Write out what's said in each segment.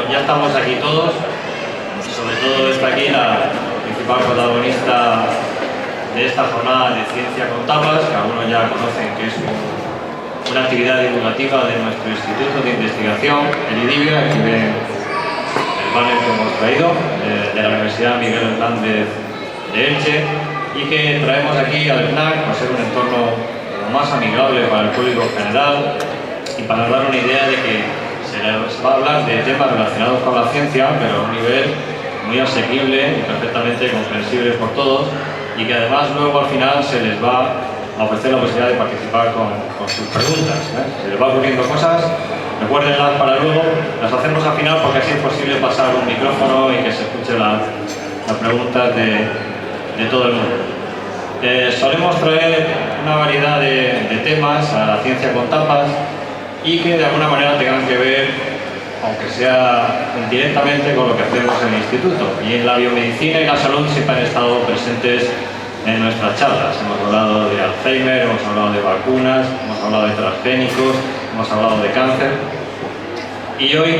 Ya estamos aquí todos, sobre todo está aquí la principal protagonista de esta jornada de Ciencia con Tapas, que algunos ya conocen que es una actividad divulgativa de nuestro Instituto de Investigación, el IDIVIA. Aquí ven el panel que hemos traído de la Universidad Miguel Hernández de Elche, y que traemos aquí al FNAC para ser un entorno lo más amigable para el público general y para dar una idea de que se va a hablar de temas relacionados con la ciencia, pero a un nivel muy asequible y perfectamente comprensible por todos, y que además luego al final se les va a ofrecer la posibilidad de participar con sus preguntas. Se les va ocurriendo cosas, recuérdenlas para luego, las hacemos al final porque así es posible pasar un micrófono y que se escuche las preguntas de todo el mundo. Solemos traer una variedad de temas a la Ciencia con Tapas y que de alguna manera tengan que ver, aunque sea indirectamente, con lo que hacemos en el instituto. Y en la biomedicina y la salud siempre han estado presentes en nuestras charlas. Hemos hablado de Alzheimer, hemos hablado de vacunas, hemos hablado de transgénicos, hemos hablado de cáncer. Y hoy,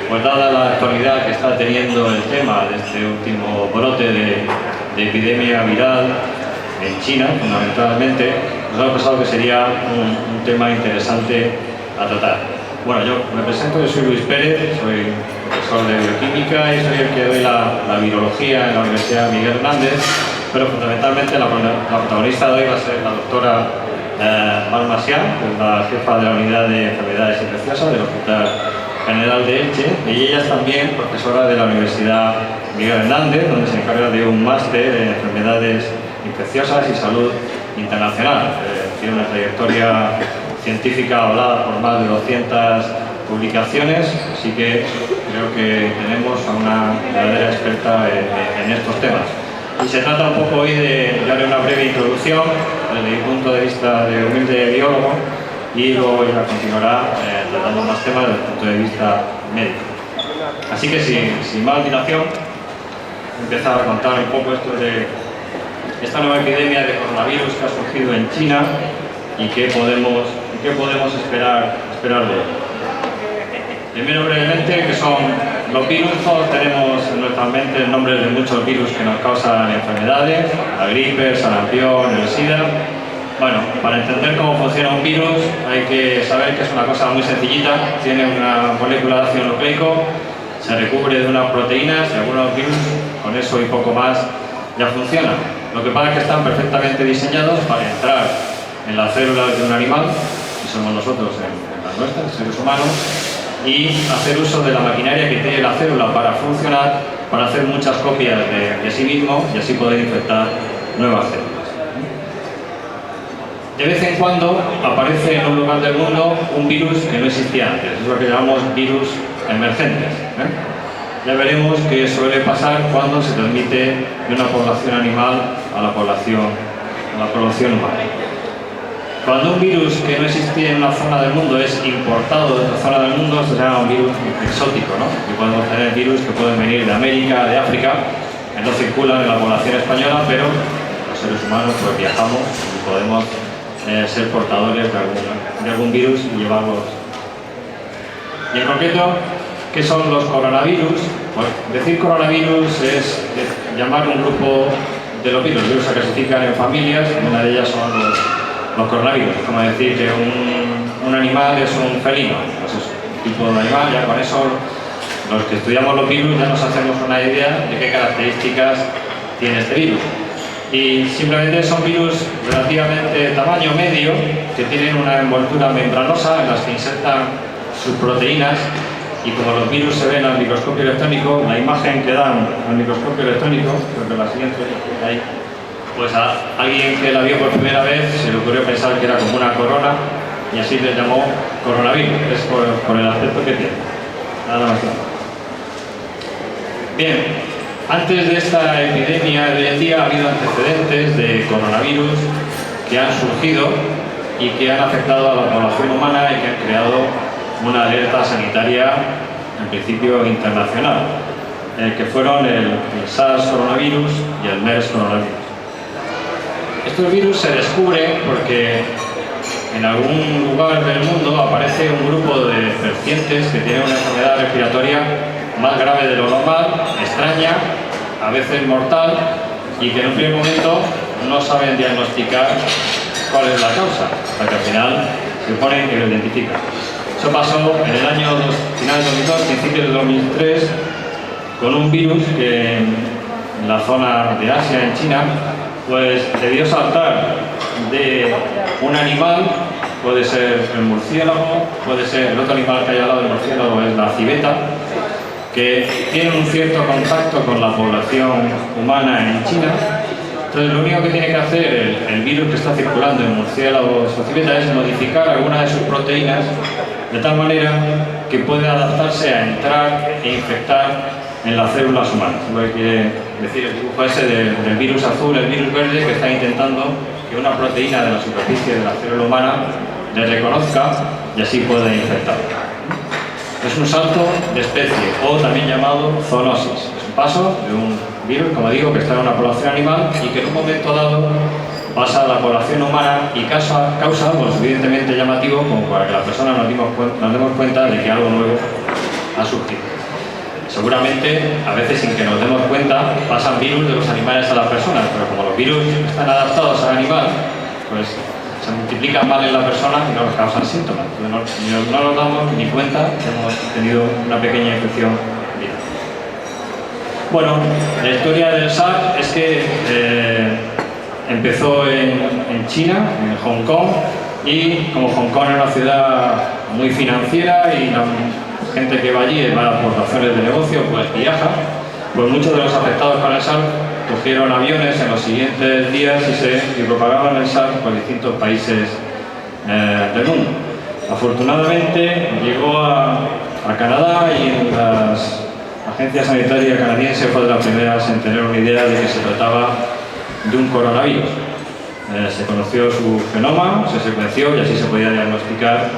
pues dada la actualidad que está teniendo el tema de este último brote de epidemia viral en China, fundamentalmente, nos ha pensado que sería un tema interesante a tratar. Bueno, yo me presento, yo soy Luis Pérez, soy profesor de bioquímica y soy el que doy la virología en la Universidad Miguel Hernández, pero fundamentalmente la protagonista de hoy va a ser la doctora Mar Macián, que es la jefa de la unidad de enfermedades infecciosas del Hospital General de Elche, y ella es también profesora de la Universidad Miguel Hernández, donde se encarga de un máster en enfermedades infecciosas y salud internacional. Tiene una trayectoria científica hablada por más de 200 publicaciones, así que creo que tenemos a una verdadera experta en estos temas. Y se trata un poco hoy de darle una breve introducción desde mi punto de vista de humilde biólogo, y luego ya continuará tratando más temas desde el punto de vista médico. Así que sin más dilación, empezar a contar un poco esto de esta nueva epidemia de coronavirus que ha surgido en China y qué podemos esperar de él. Primero, brevemente, ¿qué son los virus? Todos tenemos en nuestra mente el nombre de muchos virus que nos causan enfermedades: la gripe, el sarampión, el SIDA. Bueno, para entender cómo funciona un virus hay que saber que es una cosa muy sencillita. Tiene una molécula de ácido nucleico, se recubre de unas proteínas, y algunos virus con eso y poco más ya funcionan. Lo que pasa es que están perfectamente diseñados para entrar en las células de un animal, y somos nosotros en las nuestras, seres humanos, y hacer uso de la maquinaria que tiene la célula para funcionar, para hacer muchas copias de sí mismo y así poder infectar nuevas células. De vez en cuando aparece en un lugar del mundo un virus que no existía antes, es lo que llamamos virus emergentes. Ya veremos qué suele pasar cuando se transmite de una población animal a la población humana. Cuando un virus que no existía en una zona del mundo es importado de otra zona del mundo, esto se llama un virus exótico, ¿no? Y podemos tener virus que pueden venir de América, de África, que no circulan en la población española, pero los seres humanos pues viajamos y podemos ser portadores de algún virus y llevarlos. Y en concreto, ¿qué son los coronavirus? Pues decir coronavirus es llamar un grupo de los virus. Los virus se clasifican en familias, y una de ellas son los coronavirus. Es como decir que un animal es un felino, pues es un tipo de animal. Ya con eso, los que estudiamos los virus ya nos hacemos una idea de qué características tiene este virus. Y simplemente son virus relativamente de tamaño medio, que tienen una envoltura membranosa en las que insertan sus proteínas, y como los virus se ven al microscopio electrónico, la imagen que dan al microscopio electrónico, creo que la siguiente ahí, pues a alguien que la vio por primera vez se le ocurrió pensar que era como una corona, y así le llamó coronavirus, es por el aspecto que tiene. Nada más. Bien. Antes de esta epidemia de hoy en día ha habido antecedentes de coronavirus que han surgido y que han afectado a la población humana y que han creado una alerta sanitaria, en principio internacional, que fueron el SARS coronavirus y el MERS coronavirus. Estos virus se descubren porque en algún lugar del mundo aparece un grupo de pacientes que tienen una enfermedad respiratoria más grave de lo normal, extraña, a veces mortal, y que en un primer momento no saben diagnosticar cuál es la causa, hasta que al final se ponen y lo identifican. Eso pasó en el año final de 2002, principios de 2003, con un virus que en la zona de Asia, en China, pues debió saltar de un animal, puede ser el murciélago, puede ser el otro animal que hay al lado del murciélago, es la civeta, que tiene un cierto contacto con la población humana en China. Entonces lo único que tiene que hacer el virus que está circulando en murciélagos o civeta es modificar alguna de sus proteínas de tal manera que puede adaptarse a entrar e infectar en las células humanas. Lo que quiere decir el dibujo ese del virus azul, el virus verde, que está intentando que una proteína de la superficie de la célula humana le reconozca y así pueda infectar. Es un salto de especie, o también llamado zoonosis. Es un paso de un virus, como digo, que está en una población animal y que en un momento dado pasa a la población humana y causa algo suficientemente llamativo como para que la persona nos demos cuenta de que algo nuevo ha surgido. Seguramente, a veces sin que nos demos cuenta, pasan virus de los animales a las personas, pero como los virus están adaptados al animal, pues se multiplican mal en la persona y no nos causan síntomas. Entonces no nos damos ni cuenta que hemos tenido una pequeña infección viral. Bueno, la historia del SARS es que empezó en China, en Hong Kong, y como Hong Kong es una ciudad muy financiera y la gente que va allí va por razones de negocio, pues viaja, pues muchos de los afectados con el SARS cogieron aviones en los siguientes días y propagaban el SARS por distintos países del mundo. Afortunadamente llegó a Canadá y las agencias sanitarias canadienses fue de las primeras en tener una idea de que se trataba de un coronavirus. Se conoció su genoma, se secuenció y así se podía diagnosticar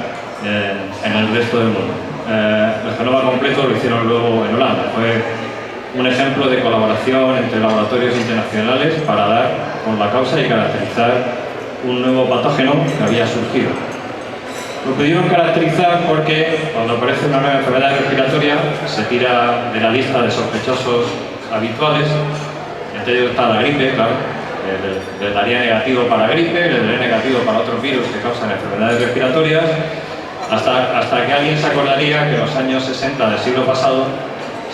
en el resto del mundo. El genoma completo lo hicieron luego en Holanda. Fue un ejemplo de colaboración entre laboratorios internacionales para dar con la causa y caracterizar un nuevo patógeno que había surgido. Lo pudieron caracterizar porque cuando aparece una nueva enfermedad respiratoria se tira de la lista de sospechosos habituales. Entre ellos está la gripe, claro. Le daría negativo para gripe, le daría negativo para otros virus que causan enfermedades respiratorias, hasta que alguien se acordaría que en los años 60 del siglo pasado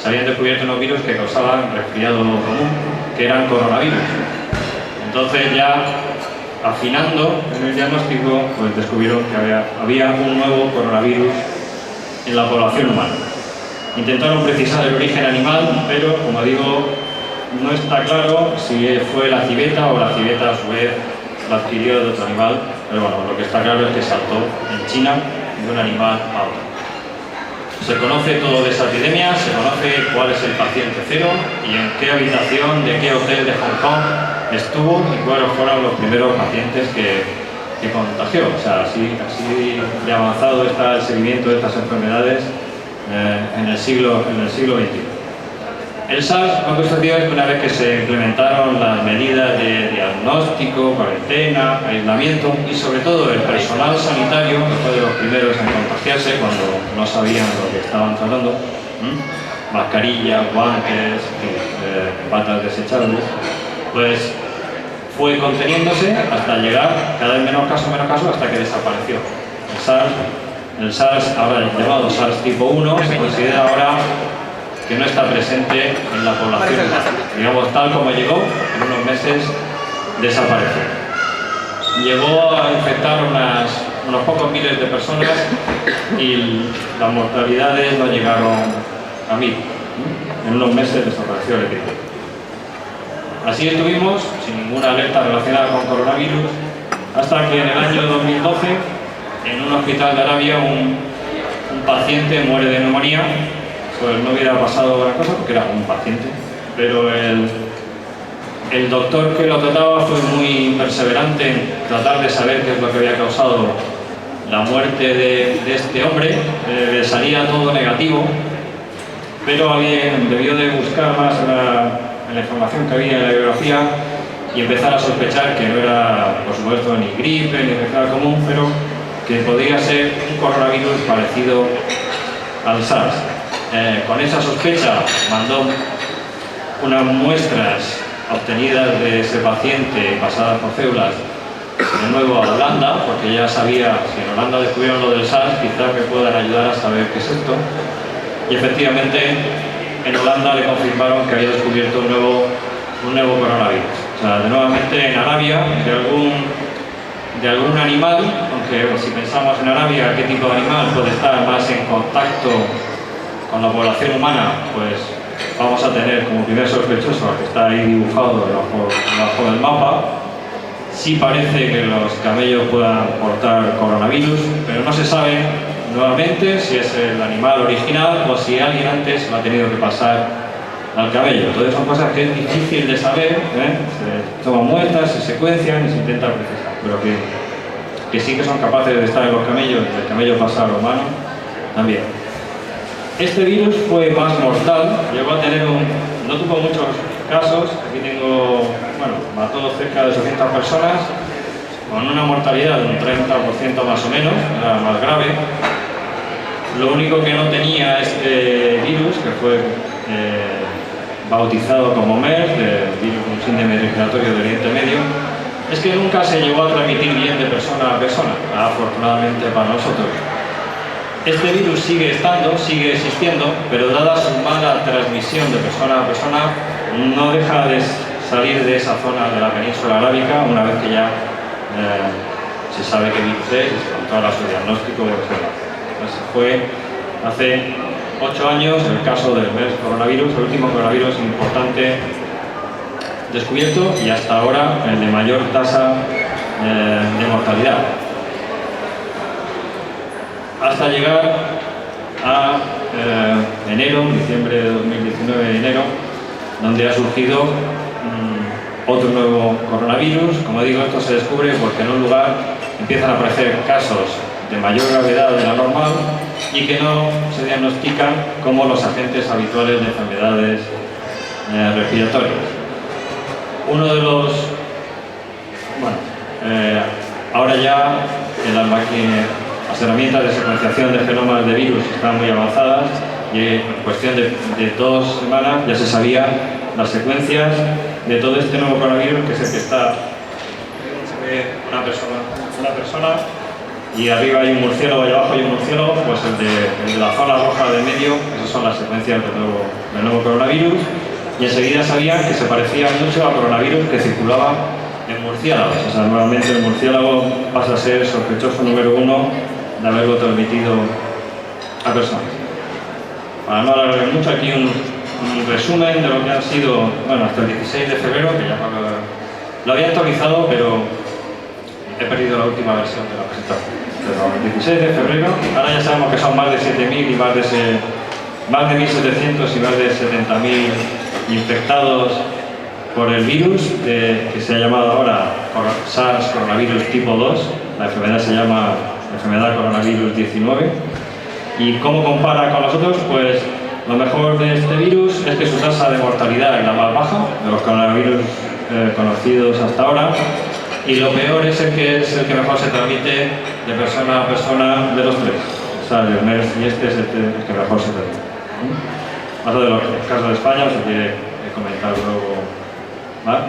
se habían descubierto unos virus que causaban resfriado común, que eran coronavirus. Entonces ya afinando en el diagnóstico, pues descubrieron que había un nuevo coronavirus en la población humana. Intentaron precisar el origen animal, pero como digo, no está claro si fue la civeta o la civeta a su vez la adquirió de otro animal, pero bueno, lo que está claro es que saltó en China de un animal a otro. Se conoce todo de esa epidemia, se conoce cuál es el paciente cero y en qué habitación de qué hotel de Hong Kong estuvo y cuáles fueron los primeros pacientes que contagió. O sea, así de avanzado está el seguimiento de estas enfermedades en el siglo XXI. El SARS, lo que sucedió es que una vez que se implementaron las medidas de diagnóstico, cuarentena, aislamiento y sobre todo el personal sanitario, que fue de los primeros en contagiarse cuando no sabían lo que estaban tratando, mascarillas, guantes, batas desechables, pues fue conteniéndose hasta llegar cada vez menos casos, hasta que desapareció. El SARS, ahora llamado SARS tipo 1, se considera ahora que no está presente en la población humana. Digamos, tal como llegó, en unos meses desapareció. Llegó a infectar unos pocos miles de personas y las mortalidades no llegaron a 1000. En unos meses desapareció el epidemia. Así estuvimos, sin ninguna alerta relacionada con coronavirus, hasta que en el año 2012, en un hospital de Arabia, un paciente muere de neumonía. Pues no hubiera pasado gran cosa porque era un paciente, pero el doctor que lo trataba fue muy perseverante en tratar de saber qué es lo que había causado la muerte de este hombre. Le salía todo negativo, pero alguien debió de buscar más en la información que había en la biografía y empezar a sospechar que no era, por supuesto, ni gripe ni resfriado común, pero que podría ser un coronavirus parecido al SARS. Con esa sospecha mandó unas muestras obtenidas de ese paciente pasadas por células de nuevo a Holanda, porque ya sabía, si en Holanda descubrieron lo del SARS, quizás me puedan ayudar a saber qué es esto. Y efectivamente en Holanda le confirmaron que había descubierto un nuevo coronavirus. O sea, nuevamente en Arabia, de algún animal, aunque si pensamos en Arabia, ¿qué tipo de animal puede estar más en contacto con la población humana? Pues vamos a tener como primer sospechoso, que está ahí dibujado debajo del mapa. Sí parece que los camellos puedan portar coronavirus, pero no se sabe nuevamente si es el animal original o si alguien antes lo ha tenido que pasar al camello. Entonces son cosas que es difícil de saber, se toman muestras, se secuencian y se intenta precisar, pero que sí que son capaces de estar en los camellos, del camello pasar al humano también. Este virus fue más mortal, llegó a tener no tuvo muchos casos, aquí tengo, mató cerca de 800 personas, con una mortalidad de un 30% más o menos, era más grave. Lo único que no tenía este virus, que fue bautizado como MERS, virus con síndrome respiratorio de Oriente Medio, es que nunca se llegó a transmitir bien de persona a persona, afortunadamente para nosotros. Este virus sigue existiendo, pero dada su mala transmisión de persona a persona, no deja de salir de esa zona de la península arábica una vez que ya se sabe qué virus es, con todo su diagnóstico, etc. Entonces fue hace 8 años el caso del MERS coronavirus, el último coronavirus importante descubierto y hasta ahora el de mayor tasa de mortalidad. Hasta llegar a diciembre de 2019, enero, donde ha surgido otro nuevo coronavirus. Como digo, esto se descubre porque en un lugar empiezan a aparecer casos de mayor gravedad de la normal y que no se diagnostican como los agentes habituales de enfermedades respiratorias. Uno de los... ahora ya en las herramientas de secuenciación de genomas de virus están muy avanzadas y en cuestión de 2 semanas ya se sabía las secuencias de todo este nuevo coronavirus, que es el que está... Se ve una persona y arriba hay un murciélago y abajo hay un murciélago, pues el de la zona roja de medio, esas son las secuencias del nuevo coronavirus, y enseguida sabían que se parecía mucho al coronavirus que circulaba en murciélagos. O sea, nuevamente el murciélago pasa a ser sospechoso número 1 de haberlo transmitido a personas. Para no alargar mucho, aquí un resumen de lo que han sido, hasta el 16 de febrero, que ya lo había actualizado, pero he perdido la última versión de la presentación. Pero el 16 de febrero, ahora ya sabemos que son más de 7.000 y más de 1.700 y más de 70.000 infectados por el virus, que se ha llamado ahora SARS coronavirus tipo 2, la enfermedad se llama enfermedad coronavirus 19. ¿Y cómo compara con los otros? Pues lo mejor de este virus es que su tasa de mortalidad es la más baja de los coronavirus conocidos hasta ahora, y lo peor es el que mejor se transmite de persona a persona de los 3. O sea, el MERS y este es el que mejor se transmite. Más de los casos de España, si quiere comentar luego. ¿Vale?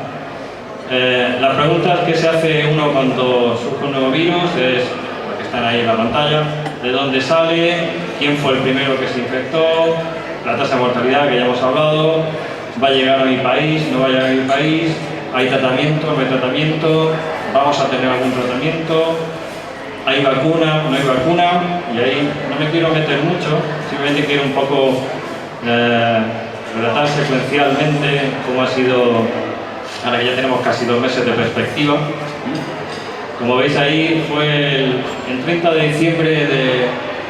Las preguntas que se hace uno cuando surge un nuevo virus es las que están ahí en la pantalla: ¿de dónde sale? ¿Quién fue el primero que se infectó? La tasa de mortalidad, que ya hemos hablado. ¿Va a llegar a mi país? ¿No va a llegar a mi país? ¿Hay tratamiento? ¿No hay tratamiento? ¿Vamos a tener algún tratamiento? ¿Hay vacuna? ¿No hay vacuna? Y ahí no me quiero meter mucho, simplemente quiero un poco relatar secuencialmente cómo ha sido, ahora que ya tenemos casi 2 meses de perspectiva. Como veis ahí, fue el 30 de diciembre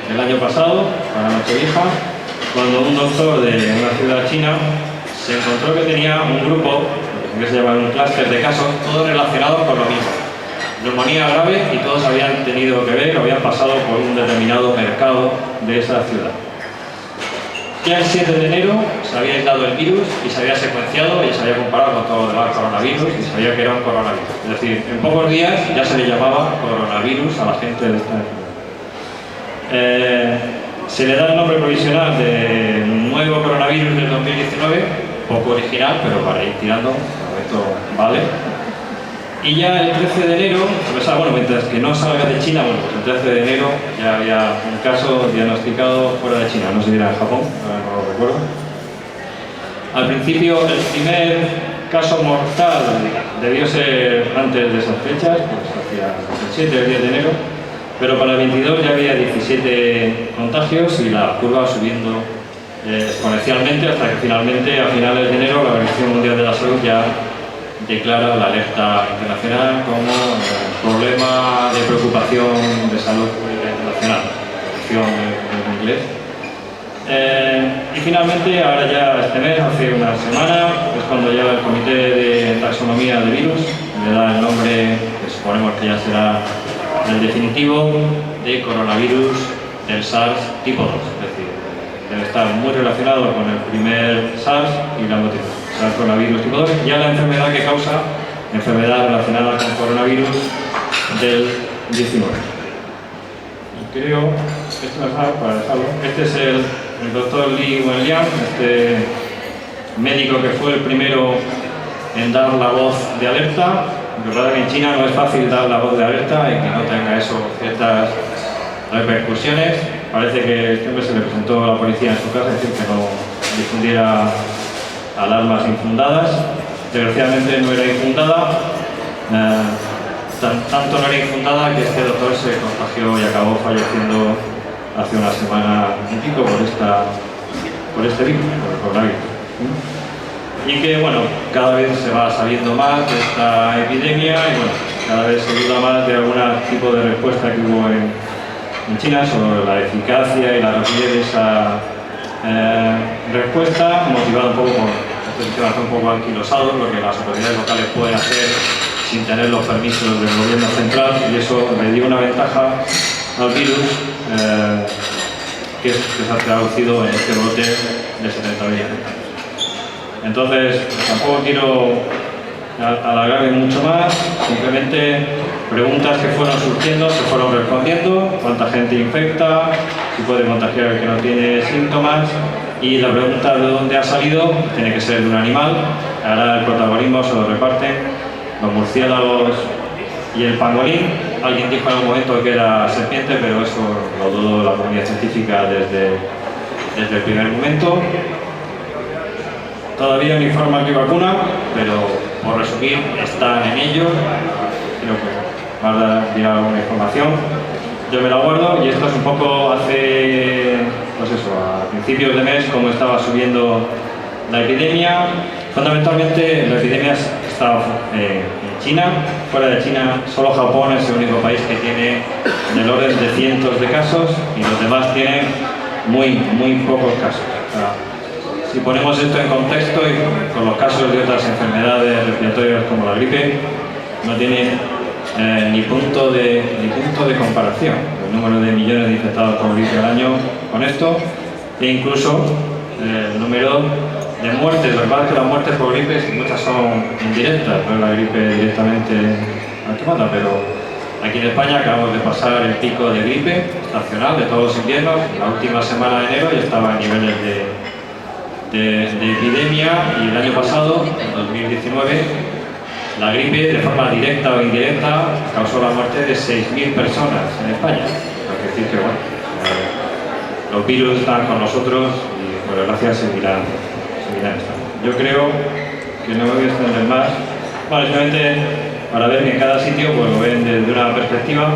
del año pasado, para Nochevieja, cuando un doctor de una ciudad china se encontró que tenía un grupo, que se llama un clúster de casos, todos relacionados con lo mismo. Neumonía grave, y todos habían tenido que ver, habían pasado por un determinado mercado de esa ciudad. Ya el 7 de enero se había aislado el virus y se había secuenciado y se había comparado con todo lo demás coronavirus y sabía que era un coronavirus. Es decir, en pocos días ya se le llamaba coronavirus a la gente de esta enfermedad. Se le da el nombre provisional de nuevo coronavirus del 2019, poco original, pero para ir tirando, esto vale. Y ya el 13 de enero, bueno, mientras que no salga de China, bueno, pues el 13 de enero ya había un caso diagnosticado fuera de China, no sé si era en Japón, no lo recuerdo. Al principio, el primer caso mortal debió ser antes de esas fechas, pues hacia el 7 o el 10 de enero, pero para el 22 ya había 17 contagios y la curva subiendo exponencialmente hasta que finalmente, a finales de enero, la Organización Mundial de la Salud ya declara la alerta internacional como problema de preocupación de salud pública internacional, en inglés. Y finalmente, ahora ya este mes, hace una semana, es cuando ya el Comité de Taxonomía de Virus le da el nombre, que suponemos que ya será el definitivo, de coronavirus del SARS tipo 2, es decir, debe estar muy relacionado con el primer SARS y la noticia. El coronavirus tipo 2, ya la enfermedad que causa, enfermedad relacionada con coronavirus del 19. Y creo, esto es para dejarlo, este es el doctor Li Wenliang, este médico que fue el primero en dar la voz de alerta. Recuerda que en China no es fácil dar la voz de alerta y que no tenga eso ciertas repercusiones. Parece que este hombre se le presentó a la policía en su casa, es decir, que no difundiera alarmas infundadas. Desgraciadamente no era infundada, tanto no era infundada que este doctor se contagió y acabó falleciendo hace una semana y pico por este virus, por el coronavirus. Y que, bueno, cada vez se va sabiendo más de esta epidemia y, bueno, cada vez se duda más de algún tipo de respuesta que hubo en China sobre la eficacia y la rapidez de esa respuesta, motivado un poco por estos sistemas un poco anquilosados, lo que las autoridades locales pueden hacer sin tener los permisos del gobierno central, y eso le dio una ventaja al virus que se ha traducido en este brote de 70.000 hectáreas. Entonces, tampoco quiero alargarme mucho más, simplemente preguntas que fueron surgiendo, se fueron respondiendo, cuánta gente infecta, si puede contagiar el que no tiene síntomas, y la pregunta de dónde ha salido tiene que ser de un animal. Ahora el protagonismo se lo reparten los murciélagos y el pangolín. Alguien dijo en algún momento que era serpiente, pero eso lo dudó la comunidad científica desde el primer momento. Todavía no informan que vacuna, pero por resumir, están en ello. Creo que van a enviar alguna información. Yo me la guardo, y esto es un poco hace, pues eso, a principios de mes, como estaba subiendo la epidemia. Fundamentalmente la epidemia está en China. Fuera de China, solo Japón es el único país que tiene del orden de cientos de casos, y los demás tienen muy pocos casos. O sea, si ponemos esto en contexto y con los casos de otras enfermedades respiratorias como la gripe, no tiene ni punto de comparación el número de millones de infectados por gripe al año con esto, e incluso el número de muertes. Lo que pasa es que las muertes por gripe muchas son indirectas, no es la gripe directamente la que mata, pero aquí en España acabamos de pasar el pico de gripe estacional de todos los inviernos. La última semana de enero ya estaba en niveles de epidemia, y el año pasado, en 2019, la gripe, de forma directa o indirecta, causó la muerte de 6.000 personas en España. Es decir que, bueno, los virus están con nosotros y, por desgracia, seguirán estando. Yo creo que no me voy a extender más. Bueno, simplemente para ver que en cada sitio pues lo ven desde una perspectiva.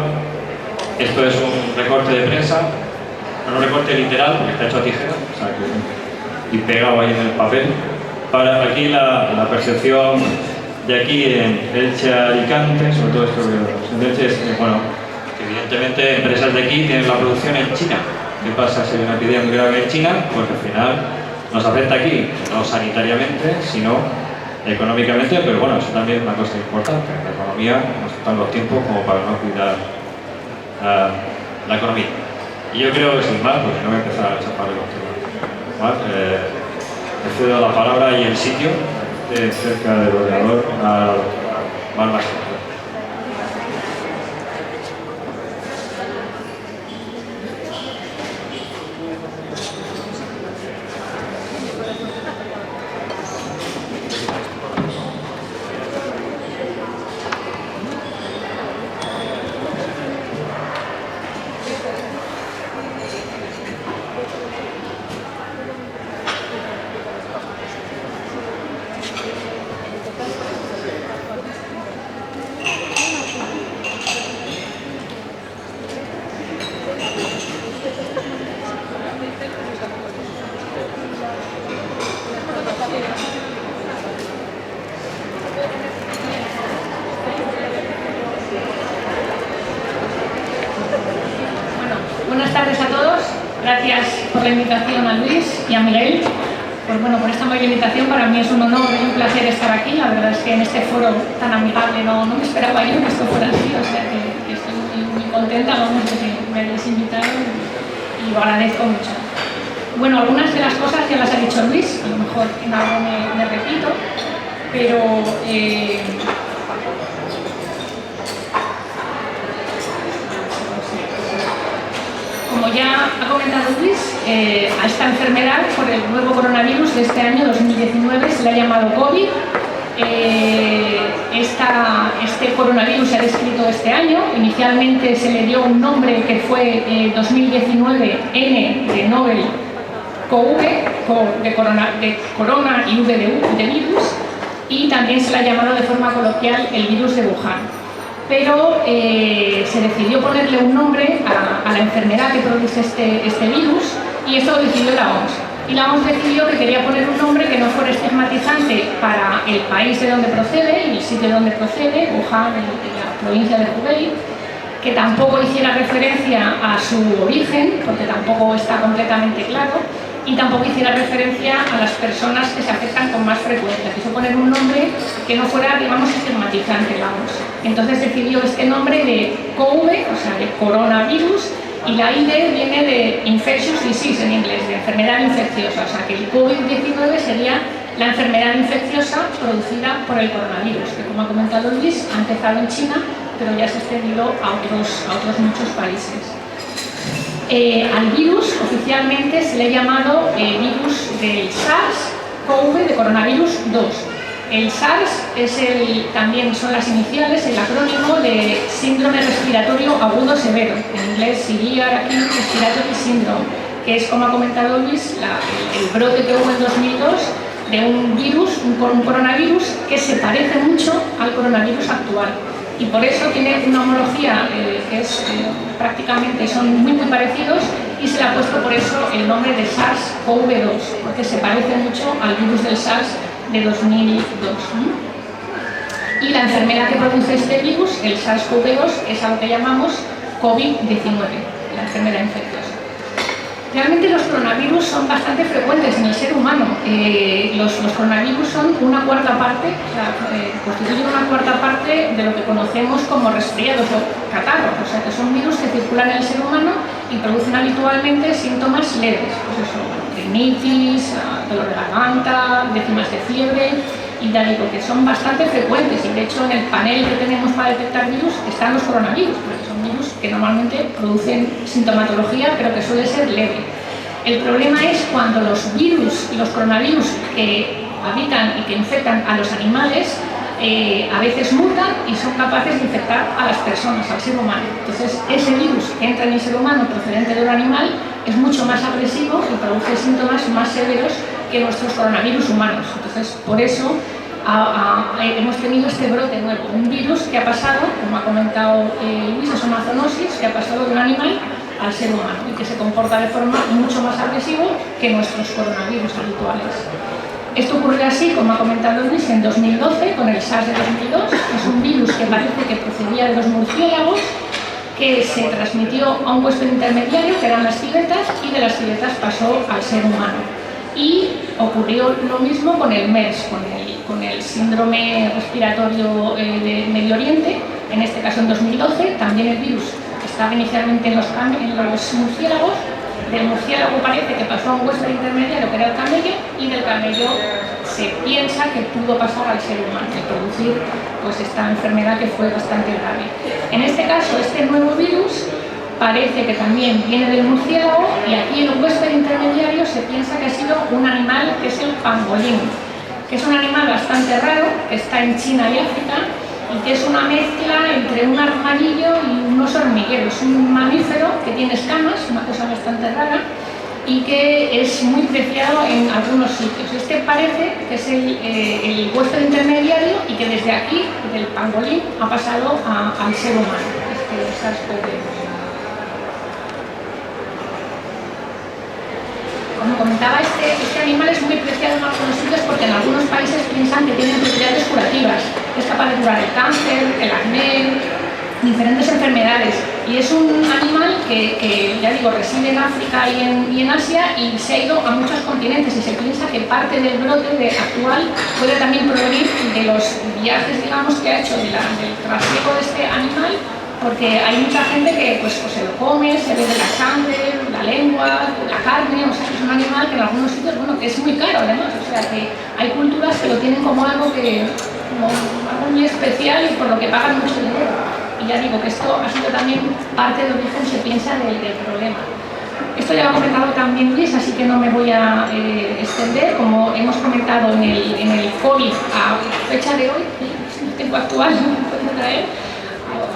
Esto es un recorte de prensa, no un recorte literal, porque está hecho a tijera, o sea, y pegado ahí en el papel. Para aquí la percepción de aquí en Elche, Alicante, sobre todo esto de Elche, es bueno, que evidentemente empresas de aquí tienen la producción en China. ¿Qué pasa si hay una epidemia muy grave en China? Porque al final nos afecta aquí, no sanitariamente, sino económicamente, pero bueno, eso también es una cosa importante. La economía nos están los tiempos como para no cuidar la economía. Y yo creo que sin más, pues no voy a empezar a chaparle los temas. Le cedo la palabra y el sitio cerca del ordenador a Marma. la invitación a Luis y a Miguel. Pues bueno, por esta amable invitación para mí es un honor y un placer estar aquí. La verdad es que en este foro tan amigable no me esperaba yo que esto fuera así, o sea que estoy muy contenta, vamos, de que me hayáis invitado y lo agradezco mucho. Bueno, algunas de las cosas ya las ha dicho Luis, a lo mejor en algo me repito, pero como ya ha comentado Luis, a esta enfermedad por el nuevo coronavirus de este año 2019 se le ha llamado COVID. Este coronavirus se ha descrito este año. Inicialmente se le dio un nombre que fue 2019 N de Nobel CoV, de corona y V de virus, y también se le ha llamado de forma coloquial el virus de Wuhan. Pero se decidió ponerle un nombre a la enfermedad que produce este virus, y esto lo decidió la OMS. Y la OMS decidió que quería poner un nombre que no fuera estigmatizante para el país de donde procede y el sitio de donde procede, Wuhan, la provincia de Hubei, que tampoco hiciera referencia a su origen, porque tampoco está completamente claro, y tampoco hiciera referencia a las personas que se afectan con más frecuencia. Quiso poner un nombre que no fuera, digamos, estigmatizante, la OMS. Entonces decidió este nombre de COVID, o sea, de coronavirus, y la ID viene de infectious disease en inglés, de enfermedad infecciosa, o sea que el COVID-19 sería la enfermedad infecciosa producida por el coronavirus, que como ha comentado Luis, ha empezado en China, pero ya se ha extendido a otros muchos países. Al virus oficialmente se le ha llamado virus del SARS-CoV, de coronavirus 2. El SARS también son las iniciales, el acrónimo de síndrome respiratorio agudo severo, en inglés Severe Acute Respiratory Syndrome, que es, como ha comentado Luis, el brote que hubo en 2002 de un virus, un coronavirus que se parece mucho al coronavirus actual. Y por eso tiene una homología que es prácticamente, son muy parecidos, y se le ha puesto por eso el nombre de SARS-CoV-2, porque se parece mucho al virus del SARS de 2002. Y la enfermedad que produce este virus, el SARS-CoV-2, es a lo que llamamos COVID-19, la enfermedad infecciosa. Realmente los coronavirus son bastante frecuentes en el ser humano. Los coronavirus son una cuarta parte, o sea, constituyen una cuarta parte de lo que conocemos como resfriados o catarros, o sea que son virus que circulan en el ser humano y producen habitualmente síntomas leves, pues eso, rinitis, dolor de garganta, décimas de fiebre y tal, que son bastante frecuentes, y de hecho en el panel que tenemos para detectar virus están los coronavirus, porque son virus que normalmente producen sintomatología pero que suele ser leve. El problema es cuando los virus y los coronavirus que habitan y que infectan a los animales a veces mutan y son capaces de infectar a las personas, al ser humano. Entonces ese virus que entra en el ser humano procedente de un animal es mucho más agresivo y produce síntomas más severos que nuestros coronavirus humanos. Entonces por eso hemos tenido este brote nuevo, un virus que ha pasado, como ha comentado Luis, es una zoonosis que ha pasado de un animal al ser humano y que se comporta de forma mucho más agresiva que nuestros coronavirus habituales. Esto ocurrió así, como ha comentado Luis, en 2012 con el SARS de 2002. Es un virus que parece que procedía de los murciélagos, que se transmitió a un huésped intermediario, que eran las civetas, y de las civetas pasó al ser humano. Y ocurrió lo mismo con el MERS, con el síndrome respiratorio de Medio Oriente, en este caso en 2012. También el virus estaba inicialmente en los murciélagos. Del murciélago parece que pasó a un huésped intermediario, que era el camello, y del camello se piensa que pudo pasar al ser humano y producir pues, esta enfermedad que fue bastante grave. En este caso, este nuevo virus parece que también viene del murciélago, y aquí en un huésped intermediario se piensa que ha sido un animal que es el pangolín, que es un animal bastante raro, que está en China y África, y que es una mezcla entre un armadillo y un oso hormiguero. Es un mamífero que tiene escamas, una cosa bastante rara, y que es muy preciado en algunos sitios. Este parece que es el huésped intermediario y que desde aquí, del pangolín, ha pasado al ser humano, este SARS-CoV. Como comentaba, este animal es muy preciado en algunos sitios porque en algunos países piensan que tiene propiedades curativas, que es capaz de curar el cáncer, el acné, diferentes enfermedades. Y es un animal que ya digo, reside en África y en Asia y se ha ido a muchos continentes y se piensa que parte del brote actual puede también provenir de los viajes, digamos, que ha hecho del trasiego de este animal, porque hay mucha gente que pues se lo come, se bebe la sangre, la lengua, la carne, o sea que es un animal que en algunos sitios, bueno, que es muy caro además, o sea que hay culturas que lo tienen como algo muy especial y por lo que pagan mucho dinero. Y ya digo que esto ha sido también parte de origen, se piensa, del problema. Esto ya lo ha comentado también Luis, así que no me voy a extender. Como hemos comentado en el COVID, a fecha de hoy, tiempo actual, pueden traer,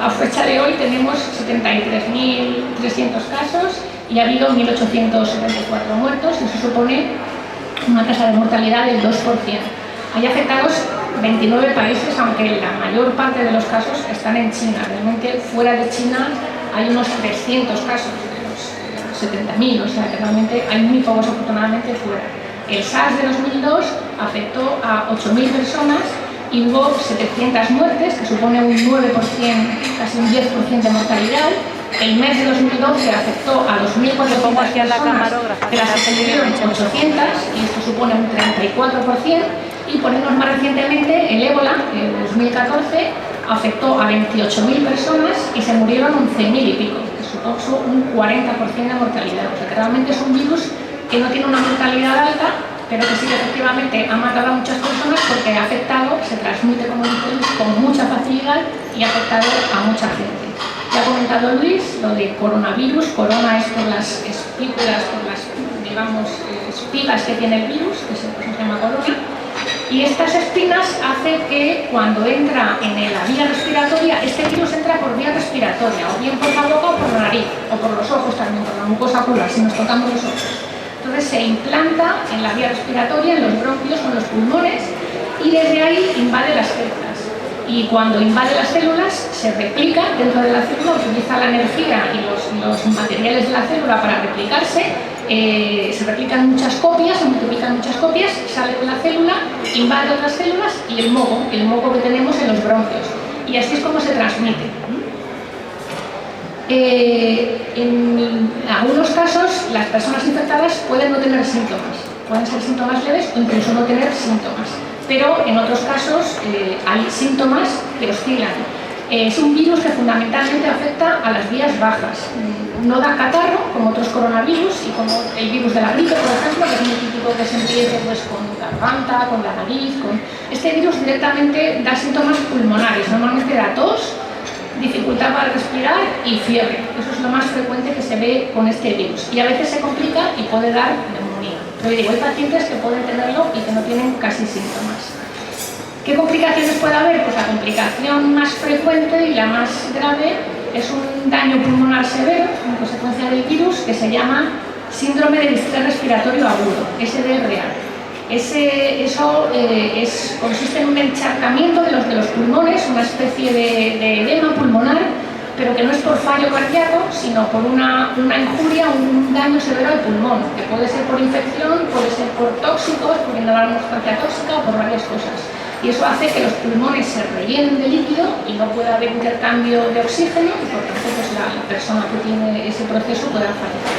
a fecha de hoy tenemos 73.300 casos y ha habido 1.874 muertos, y eso supone una tasa de mortalidad del 2%. Hay afectados 29 países, aunque la mayor parte de los casos están en China. Realmente fuera de China hay unos 300 casos de los 70.000, o sea que realmente hay muy pocos afortunadamente fuera. El SARS de 2002 afectó a 8.000 personas y hubo 700 muertes, que supone un 9%, casi un 10% de mortalidad. El MERS de 2012 afectó a 2.400 personas, de las que se murieron 800, y esto supone un 34%. Y ponemos más recientemente el ébola, en 2014, afectó a 28.000 personas y se murieron 11.000 y pico, que supuso un 40% de mortalidad. O sea que realmente es un virus que no tiene una mortalidad alta, pero que sí que efectivamente ha matado a muchas personas porque ha afectado, se transmite como un virus con mucha facilidad y ha afectado a mucha gente. Ya ha comentado Luis lo de coronavirus. Corona es por las espículas, por las, digamos, espigas que tiene el virus, que se llama corona. Y estas espinas hacen que cuando entra en la vía respiratoria, este virus entra por vía respiratoria, o bien por la boca o por la nariz, o por los ojos también, por la mucosa ocular, si nos tocamos los ojos. Entonces se implanta en la vía respiratoria, en los bronquios o en los pulmones, y desde ahí invade las células. Y cuando invade las células, se replica dentro de la célula, utiliza la energía y los materiales de la célula para replicarse. Se replican muchas copias, se multiplican muchas copias, sale de la célula, invade otras células y el moco que tenemos en los bronquios. Y así es como se transmite. En algunos casos, las personas infectadas pueden no tener síntomas, pueden ser síntomas leves o incluso no tener síntomas. Pero en otros casos hay síntomas que oscilan. Es un virus que fundamentalmente afecta a las vías bajas. No da catarro, como otros coronavirus, y como el virus de la gripe, por ejemplo, que es muy típico que se empiece pues, con la garganta, con la nariz. Este virus directamente da síntomas pulmonares, normalmente da tos, dificultad para respirar y fiebre. Eso es lo más frecuente que se ve con este virus. Y a veces se complica y puede dar neumonía. Pero digo, hay pacientes que pueden tenerlo y que no tienen casi síntomas. ¿Qué complicaciones puede haber? Pues la complicación más frecuente y la más grave es un daño pulmonar severo como consecuencia del virus que se llama síndrome de distrés respiratorio agudo, SDRA. Consiste en un encharcamiento de los pulmones, una especie de edema pulmonar, pero que no es por fallo cardíaco, sino por una injuria, un daño severo al pulmón, que puede ser por infección, puede ser por tóxicos, por inhalar una sustancia tóxica o por varias cosas. Y eso hace que los pulmones se rellenen de líquido y no pueda haber intercambio de oxígeno y por tanto pues, la persona que tiene ese proceso pueda fallecer.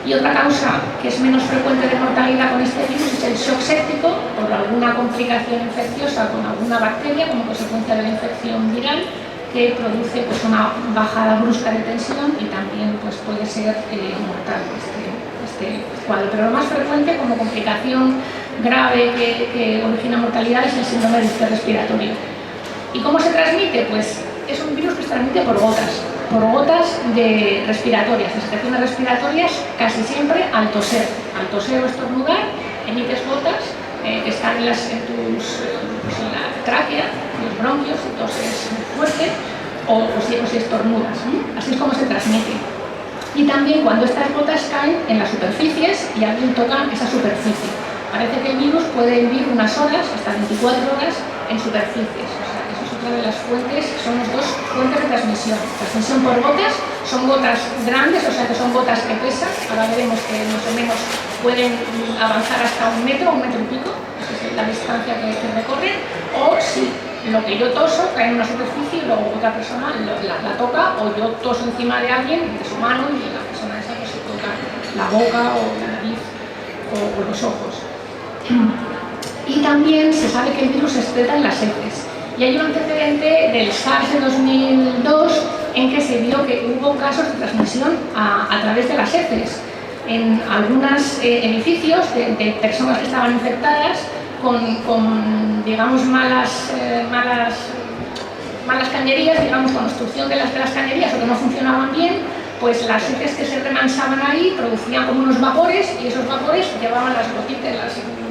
Y otra causa que es menos frecuente de mortalidad con este virus es el shock séptico por alguna complicación infecciosa con alguna bacteria como consecuencia de la infección viral que produce pues, una bajada brusca de tensión y también pues, puede ser mortal este cuadro. Pero lo más frecuente como complicación grave que origina mortalidad es el síndrome de distrés respiratorio. ¿Y cómo se transmite? Pues es un virus que se transmite por gotas respiratorias, de secreciones respiratorias, casi siempre al toser o estornudar, emites gotas que están en la tráquea, en los bronquios, si toses fuerte o si estornudas. Así es como se transmite. Y también cuando estas gotas caen en las superficies y alguien toca esa superficie. Parece que el virus puede vivir unas horas, hasta 24 horas, en superficies. O sea, eso es otra de las fuentes, son las dos fuentes de transmisión. Transmisión por gotas, son gotas grandes, o sea que son gotas que pesan. Ahora veremos que más o menos pueden avanzar hasta 1 metro, 1 metro y pico, esa es la distancia que recorren. O si lo que yo toso cae en una superficie y luego otra persona la toca, o yo toso encima de alguien, de su mano, y la persona esa pues se toca la boca o la nariz o los ojos. Y también se sabe que el virus se excreta en las heces. Y hay un antecedente del SARS de 2002 en que se vio que hubo casos de transmisión a través de las heces en algunos edificios de personas que estaban infectadas con digamos, malas cañerías, digamos, con obstrucción de las cañerías o que no funcionaban bien, pues las heces que se remansaban ahí producían como unos vapores y esos vapores llevaban las gotitas,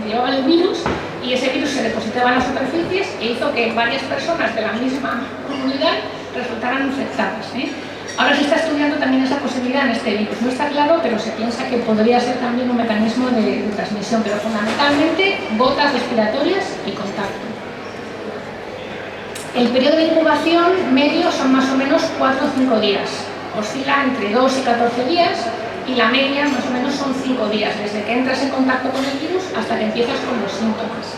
llevaban el virus y ese virus se depositaba en las superficies e hizo que varias personas de la misma comunidad resultaran infectadas. Ahora se está estudiando también esa posibilidad en este virus. No está claro, pero se piensa que podría ser también un mecanismo de transmisión, pero fundamentalmente gotas respiratorias y contacto. El periodo de incubación medio son más o menos 4 o 5 días. Oscila entre 2 y 14 días y la media más o menos son 5 días, desde que entras en contacto con el virus hasta que empiezas con los síntomas.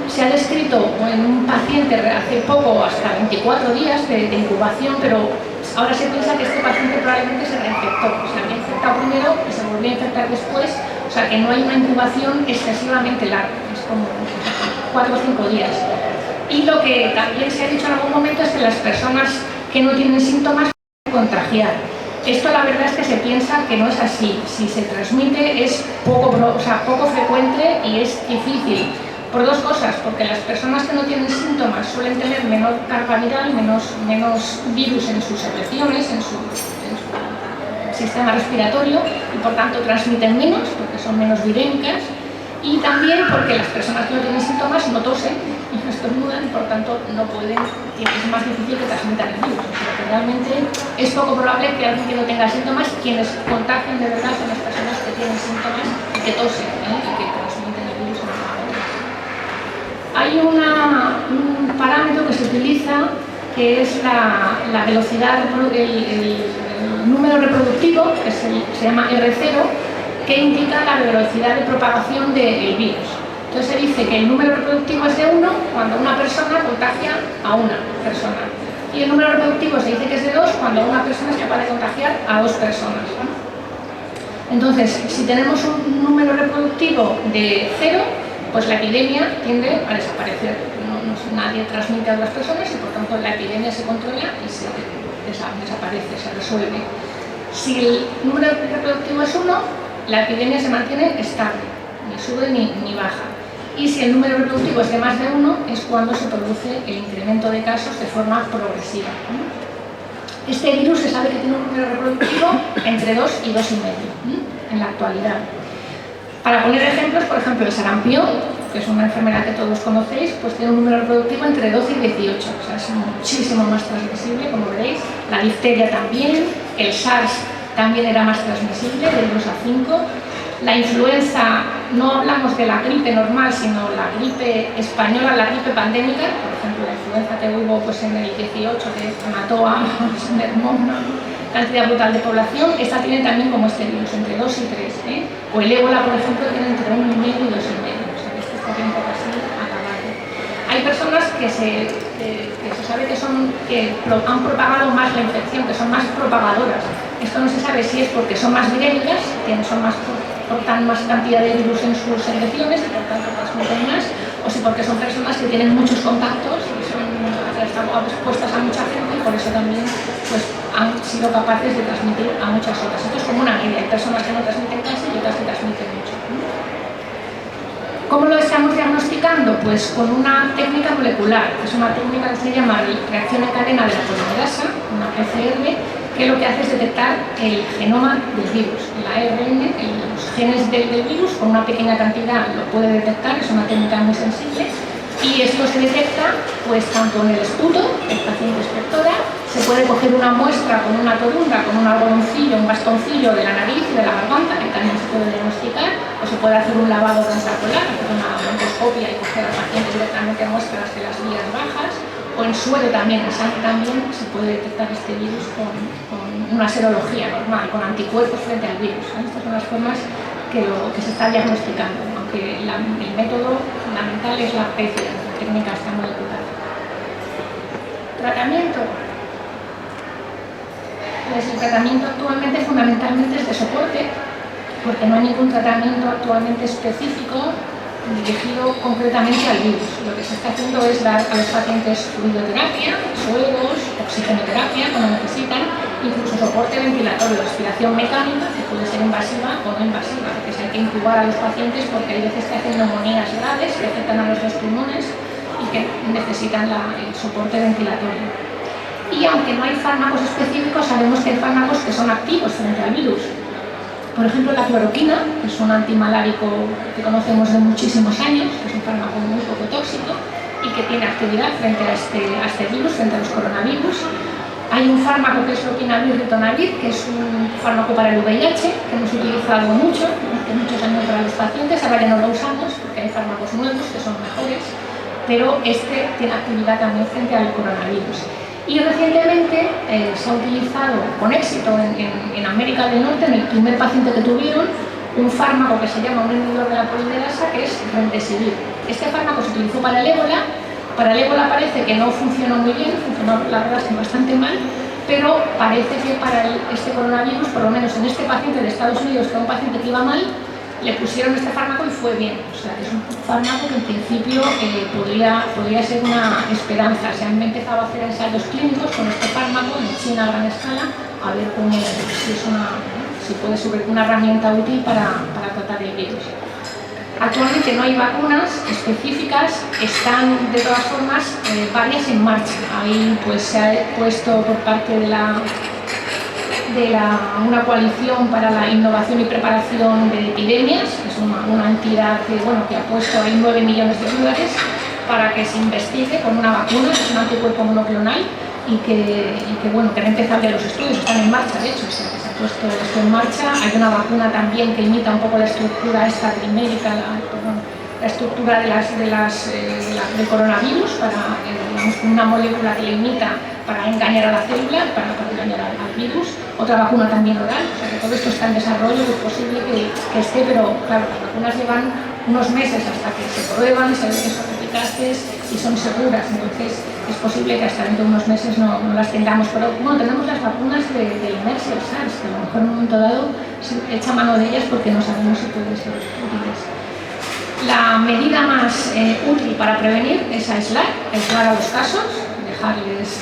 Se ha descrito en un paciente hace poco hasta 24 días de incubación, pero ahora se piensa que este paciente probablemente se reinfectó, se había infectado primero y se volvió a infectar después, o sea que no hay una incubación excesivamente larga, es como 4 o 5 días. Y lo que también se ha dicho en algún momento es que las personas que no tienen síntomas pueden contagiar. Esto la verdad es que se piensa que no es así. Si se transmite es poco frecuente y es difícil. Por dos cosas, porque las personas que no tienen síntomas suelen tener menor carga viral, menos virus en sus secreciones, en su sistema respiratorio y por tanto transmiten menos porque son menos virémicas, y también porque las personas que no tienen síntomas no tosen y no estornudan y por tanto no pueden, es más difícil que transmitan el virus. O sea que realmente es poco probable que alguien que no tenga síntomas, quienes contagian de verdad son las personas que tienen síntomas y que tosen y que transmiten el virus. Hay un parámetro que se utiliza que es la velocidad, el número reproductivo, que se llama R0, que indica la velocidad de propagación del virus. Entonces se dice que el número reproductivo es de 1 cuando una persona contagia a una persona. Y el número reproductivo se dice que es de 2 cuando una persona es capaz de contagiar a 2 personas. Entonces, si tenemos un número reproductivo de 0, pues la epidemia tiende a desaparecer. Nadie transmite a otras personas y por tanto la epidemia se controla y se desaparece, se resuelve. Si el número reproductivo es 1, la epidemia se mantiene estable, ni sube ni baja. Y si el número reproductivo es de más de 1, es cuando se produce el incremento de casos de forma progresiva. Este virus se sabe que tiene un número reproductivo entre 2 y 2,5 en la actualidad. Para poner ejemplos, por ejemplo, el sarampión, que es una enfermedad que todos conocéis, pues tiene un número reproductivo entre 12 y 18, o sea, es muchísimo más transmisible, como veréis. La difteria también, el SARS también era más transmisible, de 2 a 5. La influenza, no hablamos de la gripe normal, sino la gripe española, la gripe pandémica, por ejemplo, la influenza que hubo pues, en el 18, que mató a una cantidad brutal de población, esta tiene también como este virus, entre 2 y 3. O el ébola, por ejemplo, tiene entre 1,5 y 2,5, o sea que este está un poco así acabado. Hay personas que se sabe que han propagado más la infección, que son más propagadoras. Esto no se sabe si es porque son más virémicas, portan más cantidad de virus en sus secreciones y por tanto transmiten más, o si porque son personas que tienen muchos contactos y están expuestas a mucha gente y por eso también pues, han sido capaces de transmitir a muchas otras. Esto es como una media, hay personas que no transmiten casi y otras que transmiten mucho. ¿Cómo lo estamos diagnosticando? Pues con una técnica molecular, que es una técnica que se llama reacción en cadena de la polimerasa, una PCR, que lo que hace es detectar el genoma del virus, el ARN, los genes del virus, con una pequeña cantidad lo puede detectar, es una técnica muy sensible, y esto se detecta pues tanto en el esputo, el paciente expectora, se puede coger una muestra con una torunda, con un algodoncillo, un bastoncillo de la nariz y de la garganta, que también se puede diagnosticar, o se puede hacer un lavado transarticular, hacer una broncoscopia y coger al paciente directamente muestras de las vías bajas, o en suero también, en sangre también se puede detectar este virus con una serología normal, con anticuerpos frente al virus. Estas son las formas que se está diagnosticando, aunque el método fundamental es la PCR. técnica esta molecular. Tratamiento. Pues el tratamiento actualmente fundamentalmente es de soporte, porque no hay ningún tratamiento actualmente específico dirigido concretamente al virus. Lo que se está haciendo es dar a los pacientes fluidoterapia, sueros, oxigenoterapia cuando necesitan, incluso soporte ventilatorio, respiración mecánica, que puede ser invasiva o no invasiva, porque hay que intubar a los pacientes porque hay veces que hacen neumonías graves que afectan a los dos pulmones y que necesitan el soporte ventilatorio. Y aunque no hay fármacos específicos, sabemos que hay fármacos que son activos frente al virus. Por ejemplo, la cloroquina, que es un antimalárico que conocemos de muchísimos años, que es un fármaco muy poco tóxico y que tiene actividad frente a este virus, frente a los coronavirus. Hay un fármaco que es lopinavir ritonavir, que es un fármaco para el VIH, que hemos utilizado mucho, durante muchos años para los pacientes, ahora ya no lo usamos porque hay fármacos nuevos que son mejores, pero este tiene actividad también frente al coronavirus. Y recientemente se ha utilizado con éxito en América del Norte, en el primer paciente que tuvieron, un fármaco que se llama un inhibidor de la polimerasa, que es remdesivir. Este fármaco se utilizó para el ébola. Para el ébola parece que no funcionó muy bien, funcionó la verdad es que bastante mal, pero parece que para este coronavirus, por lo menos en este paciente de Estados Unidos, que era un paciente que iba mal, le pusieron este fármaco y fue bien. O sea, es un fármaco que en principio podría ser una esperanza. Se han empezado a hacer ensayos clínicos con este fármaco en China a gran escala, a ver si puede ser una herramienta útil para tratar el virus. Actualmente no hay vacunas específicas, están de todas formas varias en marcha. Ahí pues se ha puesto por parte de una coalición para la innovación y preparación de epidemias, que es una entidad que ha puesto ahí 9 millones de dólares para que se investigue con una vacuna, que es un anticuerpo monoclonal, y que han empezado ya los estudios, están en marcha de hecho, se ha puesto esto en marcha. Hay una vacuna también que imita un poco la estructura esta trimérica, la estructura del coronavirus, una molécula que le imita para engañar a la célula, para engañar al virus. Otra vacuna también oral, o sea que todo esto está en desarrollo, es posible que esté, pero claro, las vacunas llevan unos meses hasta que se prueban, se ven que son eficaces y son seguras, entonces es posible que hasta dentro de unos meses no las tengamos. Pero bueno, tenemos las vacunas del MERS y el SARS, que a lo mejor en un momento dado se echa mano de ellas porque no sabemos si pueden ser útiles. La medida más útil para prevenir es aislar a los casos, dejarles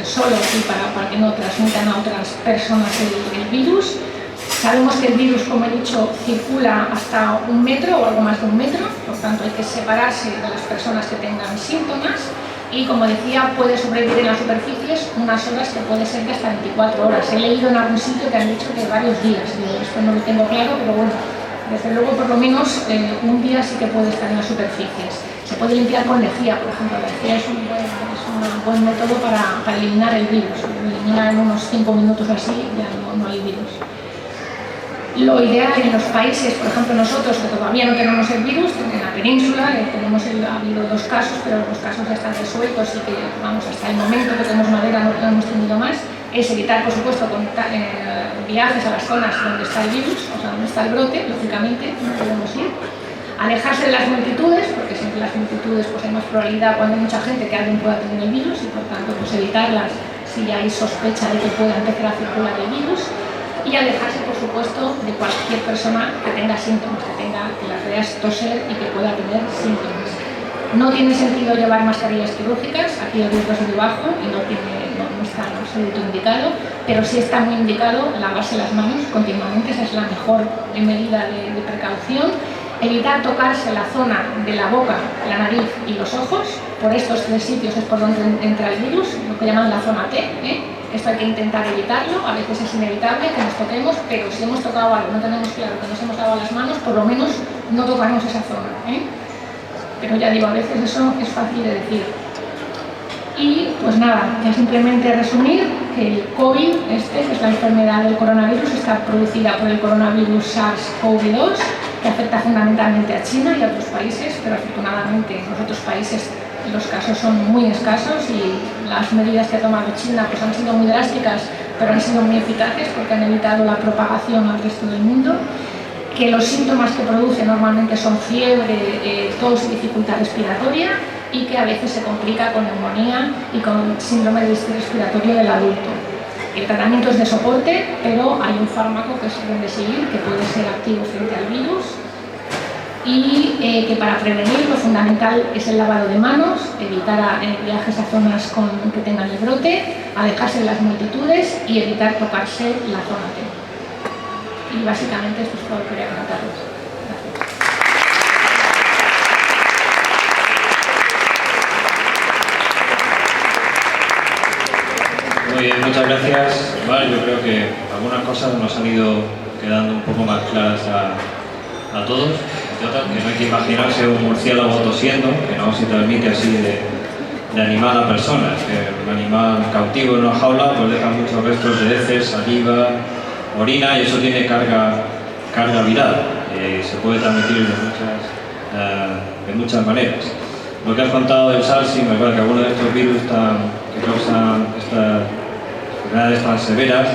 solos y para que no transmitan a otras personas el virus. Sabemos que el virus, como he dicho, circula hasta 1 metro o algo más de 1 metro, por tanto hay que separarse de las personas que tengan síntomas y, como decía, puede sobrevivir en las superficies unas horas, que puede ser que hasta 24 horas. He leído en algún sitio que han dicho que varios días, esto no lo tengo claro, pero bueno, desde luego por lo menos un día sí que puede estar en las superficies. Se puede limpiar con lejía, por ejemplo. La lejía es un buen método para eliminar el virus. Lo elimina en unos 5 minutos así, ya no hay virus. Lo ideal en los países, por ejemplo nosotros que todavía no tenemos el virus, en la península ha habido 2 casos, pero los casos ya están resueltos y que hasta el momento que tenemos madera no hemos tenido más, es evitar por supuesto viajes a las zonas donde está el virus, o sea donde está el brote, lógicamente no podemos ir. Alejarse de las multitudes, porque siempre en las multitudes pues hay más probabilidad cuando hay mucha gente que alguien pueda tener el virus y por tanto pues evitarlas si hay sospecha de que pueda empezar a circular el virus. Y alejarse, por supuesto, de cualquier persona que tenga síntomas, que las veas toser y que pueda tener síntomas. No tiene sentido llevar mascarillas quirúrgicas, aquí el riesgo es muy bajo y no está en absoluto indicado, pero sí está muy indicado lavarse las manos continuamente, esa es la mejor medida de precaución. Evitar tocarse la zona de la boca, la nariz y los ojos, por estos 3 sitios es por donde entra el virus, lo que llaman la zona T. Esto hay que intentar evitarlo, a veces es inevitable que nos toquemos, pero si hemos tocado algo, no tenemos claro que nos hemos lavado las manos, por lo menos no tocarnos esa zona. Pero ya digo, a veces eso es fácil de decir. Y pues nada, ya simplemente resumir que el COVID, que es la enfermedad del coronavirus, está producida por el coronavirus SARS-CoV-2, que afecta fundamentalmente a China y a otros países, pero afortunadamente en los otros países los casos son muy escasos y las medidas que ha tomado China pues han sido muy drásticas, pero han sido muy eficaces porque han evitado la propagación al resto del mundo. que los síntomas que produce normalmente son fiebre, tos y dificultad respiratoria, y que a veces se complica con neumonía y con síndrome de distrés respiratorio del adulto. El tratamiento es de soporte, pero hay un fármaco que es remdesivir, que puede ser activo frente al virus, y que para prevenir lo fundamental es el lavado de manos, evitar viajes a zonas que tengan el brote, alejarse de las multitudes y evitar tocarse la zona T. Y básicamente esto es todo lo que quería contaros. Muy bien, muchas gracias. Vale, yo creo que algunas cosas nos han ido quedando un poco más claras a todos. Que no hay que imaginarse un murciélago tosiendo, que no se transmite así de animal a personas, que un animal cautivo en una jaula pues deja muchos restos de heces, saliva, orina, y eso tiene carga viral. Se puede transmitir de muchas maneras. Lo que has contado del SARS, sí, me acuerdo que algunos de estos virus que causan estas enfermedades tan severas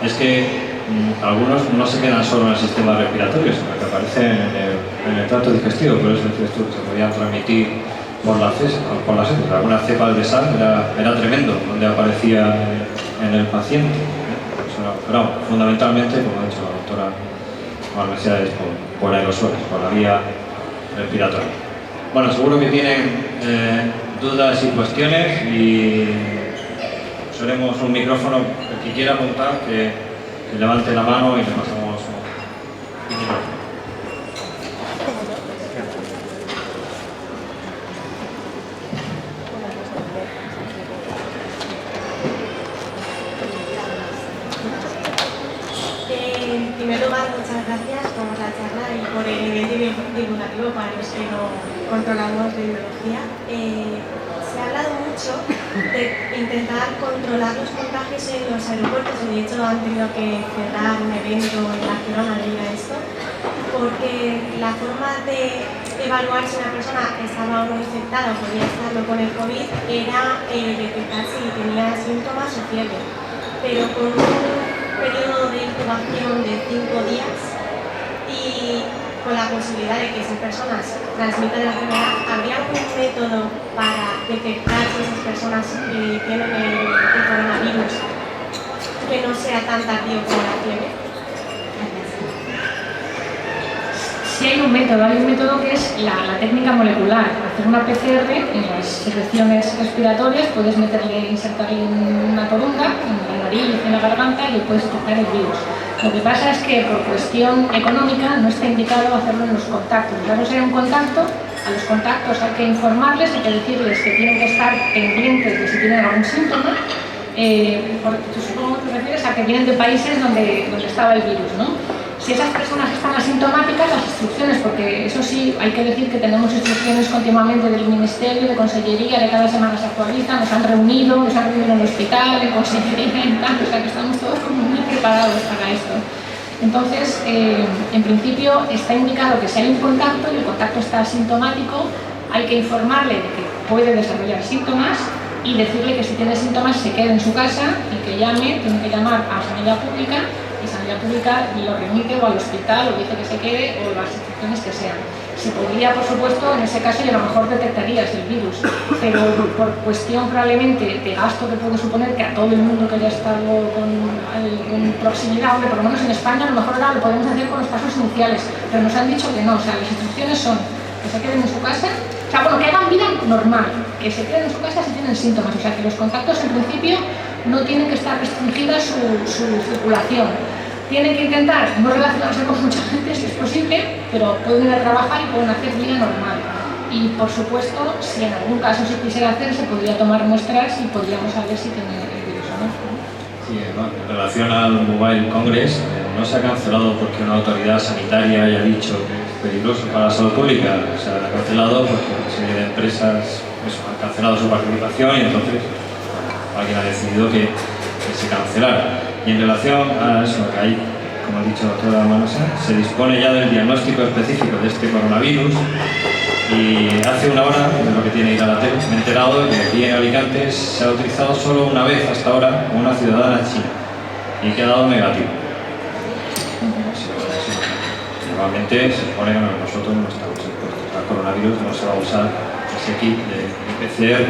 es que algunos no se quedan solo en el sistema respiratorio, sino que aparecen en el tracto digestivo. Por eso decías tú que se podían transmitir por las heces. Algunas cepas de SARS era tremendo donde aparecía en el paciente. Pero fundamentalmente, como ha dicho la doctora Marmesía, es por aerosoles, por la vía respiratoria. Bueno, seguro que tienen dudas y cuestiones, y usaremos un micrófono. El que quiera apuntar, que levante la mano y le pasamos un micrófono. En primer lugar, muchas gracias por la charla y por el nivel divulgativo para los que no controlamos de biología. Se ha hablado mucho de intentar controlar los contagios en los aeropuertos, y de hecho han tenido que cerrar un evento en Barcelona debido a esto, porque la forma de evaluar si una persona estaba o no infectada o podía estarlo con el COVID era detectar si tenía síntomas o fiebre, pero con un periodo de incubación de 5 días y con la posibilidad de que esas personas transmitan la enfermedad, ¿habría algún método para detectar si esas personas tienen el coronavirus que no sea tan tardío como la fiebre? Sí, hay un método que es la técnica molecular. Hacer una PCR en las secreciones respiratorias, puedes insertarle una toronja en la nariz, en la garganta, y puedes detectar el virus. Lo que pasa es que por cuestión económica no está indicado hacerlo en los contactos. Claro, si hay un contacto, a los contactos hay que informarles, hay que decirles que tienen que estar pendientes de si tienen algún síntoma. Porque tú supongo que te refieres a que vienen de países donde estaba el virus, ¿no? Si esas personas están asintomáticas, las instrucciones, porque eso sí, hay que decir que tenemos instrucciones continuamente del Ministerio, de Consellería, de cada semana se actualizan, nos han reunido en el hospital, en Consellería y tal, o sea que estamos todos como muy preparados para esto. Entonces, en principio está indicado que si hay un contacto y el contacto está asintomático, hay que informarle de que puede desarrollar síntomas y decirle que si tiene síntomas se quede en su casa y que llame, tiene que llamar a Sanidad Pública, y Sanidad Pública lo remite o al hospital o dice que se quede, o las instrucciones que sean. Se podría, por supuesto, en ese caso, y a lo mejor detectarías el virus, pero por cuestión probablemente de gasto que puede suponer que a todo el mundo que haya estado en proximidad, hombre, por lo menos en España, a lo mejor ahora lo podemos hacer con los casos iniciales, pero nos han dicho que no, o sea, las instrucciones son que se queden en su casa, o sea, bueno, que hagan vida normal, que se queden en su casa si tienen síntomas, o sea, que los contactos en principio no tienen que estar restringida su circulación. Tienen que intentar no relacionarse con mucha gente si es posible, pero pueden ir a trabajar y pueden hacer vida normal. Y por supuesto, si en algún caso se quisiera hacer, se podría tomar muestras y podríamos saber si tiene el virus o no. Sí, en relación al Mobile Congress, no se ha cancelado porque una autoridad sanitaria haya dicho que es peligroso para la salud pública. Se ha cancelado porque una serie de empresas han cancelado su participación, y entonces alguien ha decidido que se cancelara. Y en relación a eso, que hay, como ha dicho la doctora Manosa, se dispone ya del diagnóstico específico de este coronavirus, y hace una hora, de lo que tiene Iralatec, me he enterado de que aquí en Alicante se ha utilizado solo una vez hasta ahora con una ciudadana china y que ha dado negativo. normalmente se supone que nosotros no estamos expuestos al coronavirus, no se va a usar ese kit de PCR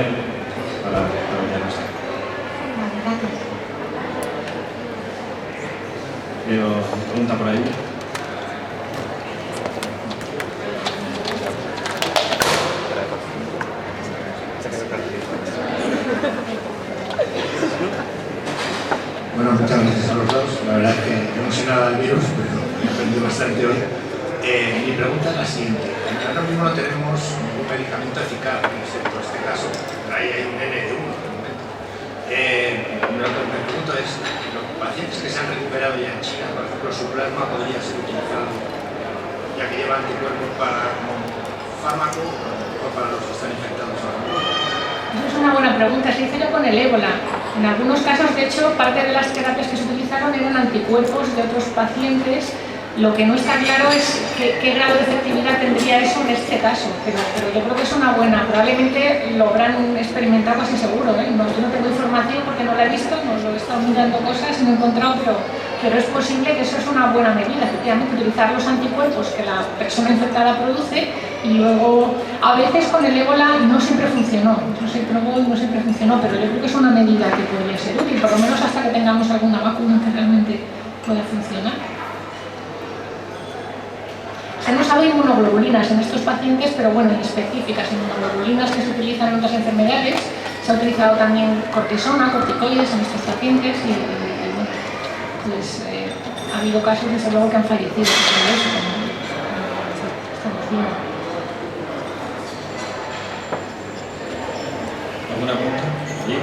para diagnosticar. Vale, gracias. Pero, pregunta por ahí. Bueno, muchas gracias a los dos. La verdad es que yo no sé nada del virus, pero he aprendido bastante hoy. Mi pregunta es la siguiente. Ahora mismo no tenemos ningún medicamento eficaz, excepto en este caso. Ahí hay un N de 1 en el momento. Lo que me pregunto es, los pacientes que se han recuperado ya en China, por ejemplo, su plasma podría ser utilizado, ya que lleva anticuerpos para como fármaco o para los que están infectados ahora mismo. Esa es una buena pregunta. Se hizo ya con el ébola. En algunos casos, de hecho, parte de las terapias que se utilizaron eran anticuerpos de otros pacientes. Lo que no está claro es qué grado de efectividad tendría eso en este caso, pero yo creo que es una buena. Probablemente lo habrán experimentado casi seguro, ¿eh? No, yo no tengo información porque no la he visto, no lo he estado mirando cosas y no he encontrado, pero es posible que eso es una buena medida, efectivamente, utilizar los anticuerpos que la persona infectada produce y luego, a veces con el ébola no siempre funcionó, eso se probó y no siempre funcionó, pero yo creo que es una medida que podría ser útil, por lo menos hasta que tengamos alguna vacuna que realmente pueda funcionar. Se han usado inmunoglobulinas en estos pacientes, pero bueno, específicas, inmunoglobulinas que se utilizan en otras enfermedades. Se ha utilizado también cortisona, corticoides en estos pacientes y bueno, pues ha habido casos, desde luego, que han fallecido por eso, esta vacuna. ¿Alguna pregunta? ¿Sí?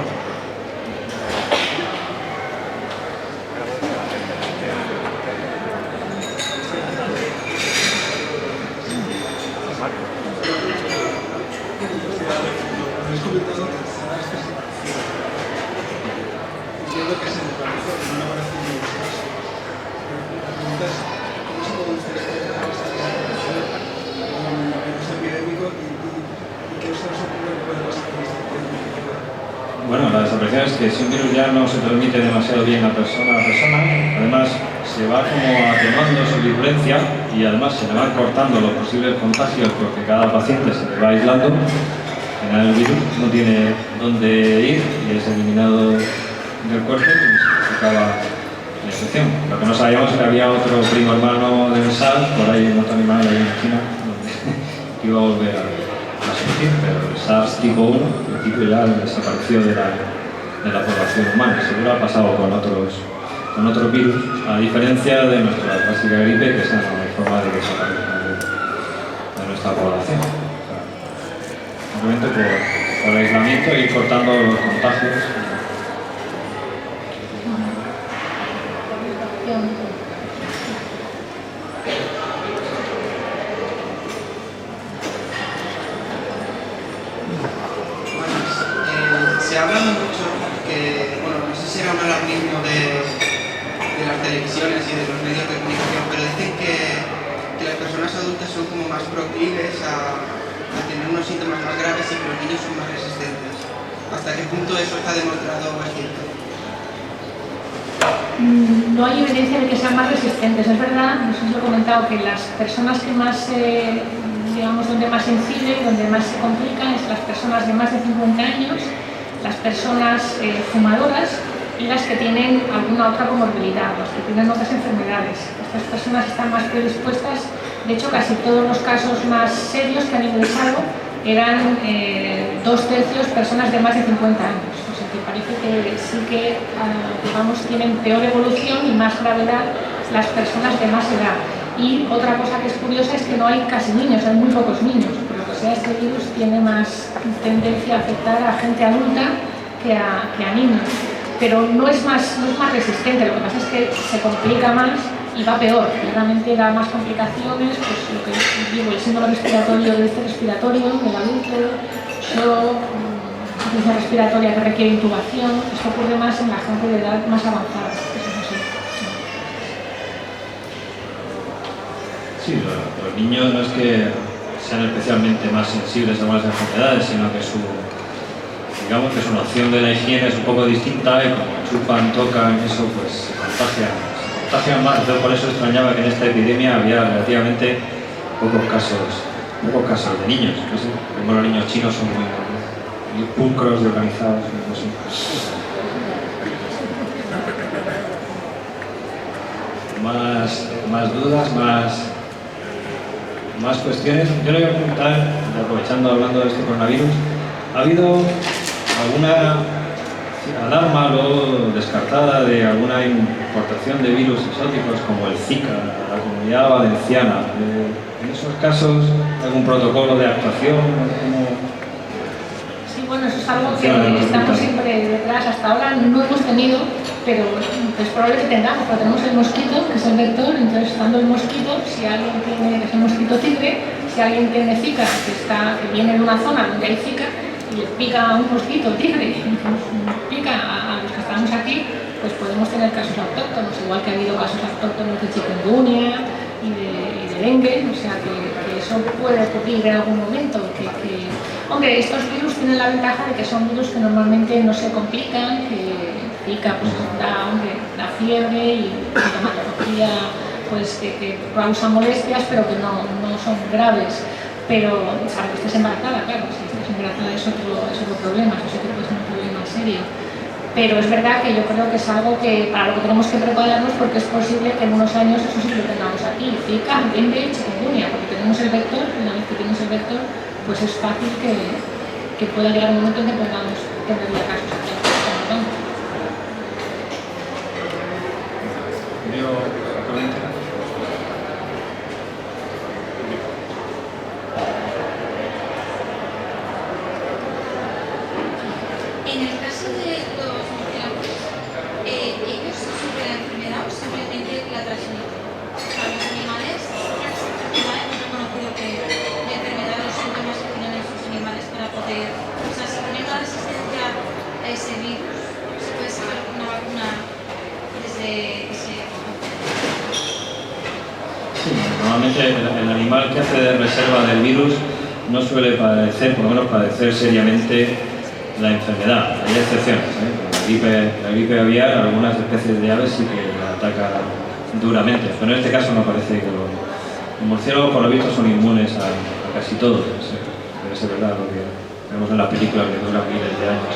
Bueno, la desaparición es que si un virus ya no se transmite demasiado bien a persona, además se va como atenuando su virulencia y además se le van cortando los posibles contagios porque cada paciente se le va aislando. Al final el virus no tiene dónde ir y es eliminado del cuerpo y se acaba la infección. Lo que no sabíamos es que había otro primo hermano del SARS, por ahí en otro animal ahí en China, que iba a volver a surgir, pero el SARS tipo 1, el tipo ya desapareció de la población humana. Seguro ha pasado con otros virus, a diferencia de nuestra clásica gripe, que esa no hay forma de que desaparezca de nuestra población. Simplemente por aislamiento y cortando los contagios. Se habla mucho que, bueno, no sé si era un alarmismo de las televisiones y de los medios de comunicación, pero dicen que las personas adultas son como más proclives a tener unos síntomas más graves y que los niños son más resistentes. ¿Hasta qué punto eso está demostrado o es cierto? No hay evidencia de que sean más resistentes. Es verdad, os he comentado que las personas que más, digamos, donde más incide, donde más se complican, es las personas de más de 50 años, las personas fumadoras y las que tienen alguna otra comorbilidad, las que tienen otras enfermedades. Estas personas están más predispuestas. De hecho, casi todos los casos más serios que han ingresado eran 2/3 personas de más de 50 años. O sea que parece que sí que, digamos, tienen peor evolución y más gravedad las personas de más edad. Y otra cosa que es curiosa es que no hay casi niños, hay muy pocos niños. Por lo que sea, este virus tiene más tendencia a afectar a gente adulta que a niños. Pero no es más resistente, lo que pasa es que se complica más y va peor, claramente da más complicaciones, pues lo que digo, el síndrome respiratorio del respiratorio, del adulto, shock, insuficiencia respiratoria que requiere intubación. Esto ocurre más en la gente de edad más avanzada, eso es así. Sí, los niños no es que sean especialmente más sensibles a más enfermedades, sino que su noción de la higiene es un poco distinta y como chupan, tocan, eso pues se contagian contagian más. Entonces, por eso extrañaba que en esta epidemia había relativamente pocos casos de niños. No sé, como los niños chinos son muy pulcros y organizados. No sé. Más dudas, más cuestiones. Yo le voy a preguntar, aprovechando hablando de este coronavirus, ¿ha habido alguna alarma luego descartada de alguna importación de virus exóticos como el Zika a la Comunidad Valenciana? En esos casos, ¿algún protocolo de actuación? Sí, bueno, eso es algo que estamos siempre detrás. Hasta ahora no hemos tenido, pero es probable que tengamos, pero tenemos el mosquito, que es el vector. Entonces, estando el mosquito, si alguien tiene, es el mosquito tigre, si alguien tiene Zika, que viene de una zona donde hay Zika, y le pica a un mosquito tigre, pica a los que estamos aquí, pues podemos tener casos autóctonos, igual que ha habido casos autóctonos de chikungunya y de dengue, o sea que eso puede ocurrir en algún momento. Hombre, estos virus tienen la ventaja de que son virus que normalmente no se complican, que Zika pues da fiebre y sintomatología pues que causa molestias, pero que no son graves. Pero, salvo que estés embarazada, claro, si estás embarazada es otro problema, eso sí que puede ser un problema serio. Pero es verdad que yo creo que es algo que para lo que tenemos que prepararnos, porque es posible que en unos años eso sí lo tengamos aquí, Zika, dengue, chikungunya, porque tenemos el vector, y una vez que tienes el vector, pues es fácil que pueda llegar un momento en que podamos tener ya casos aquí. En el caso de los murciélagos, ¿ellos sufren la enfermedad o simplemente la transmiten? Para los animales, hemos reconocido que la enfermedad, los síntomas que tienen esos animales para poder, o sea, si tienen una resistencia a ese virus, se puede sacar una vacuna desde ese momento. Sí, normalmente el animal que hace de reserva del virus no suele padecer, por lo menos padecer seriamente la enfermedad. Hay excepciones, La gripe aviar, algunas especies de aves sí que la ataca duramente, pero en este caso no parece que los murciélagos, por lo visto, son inmunes a casi todo. Debe ser verdad lo que vemos en las películas que duran miles de años.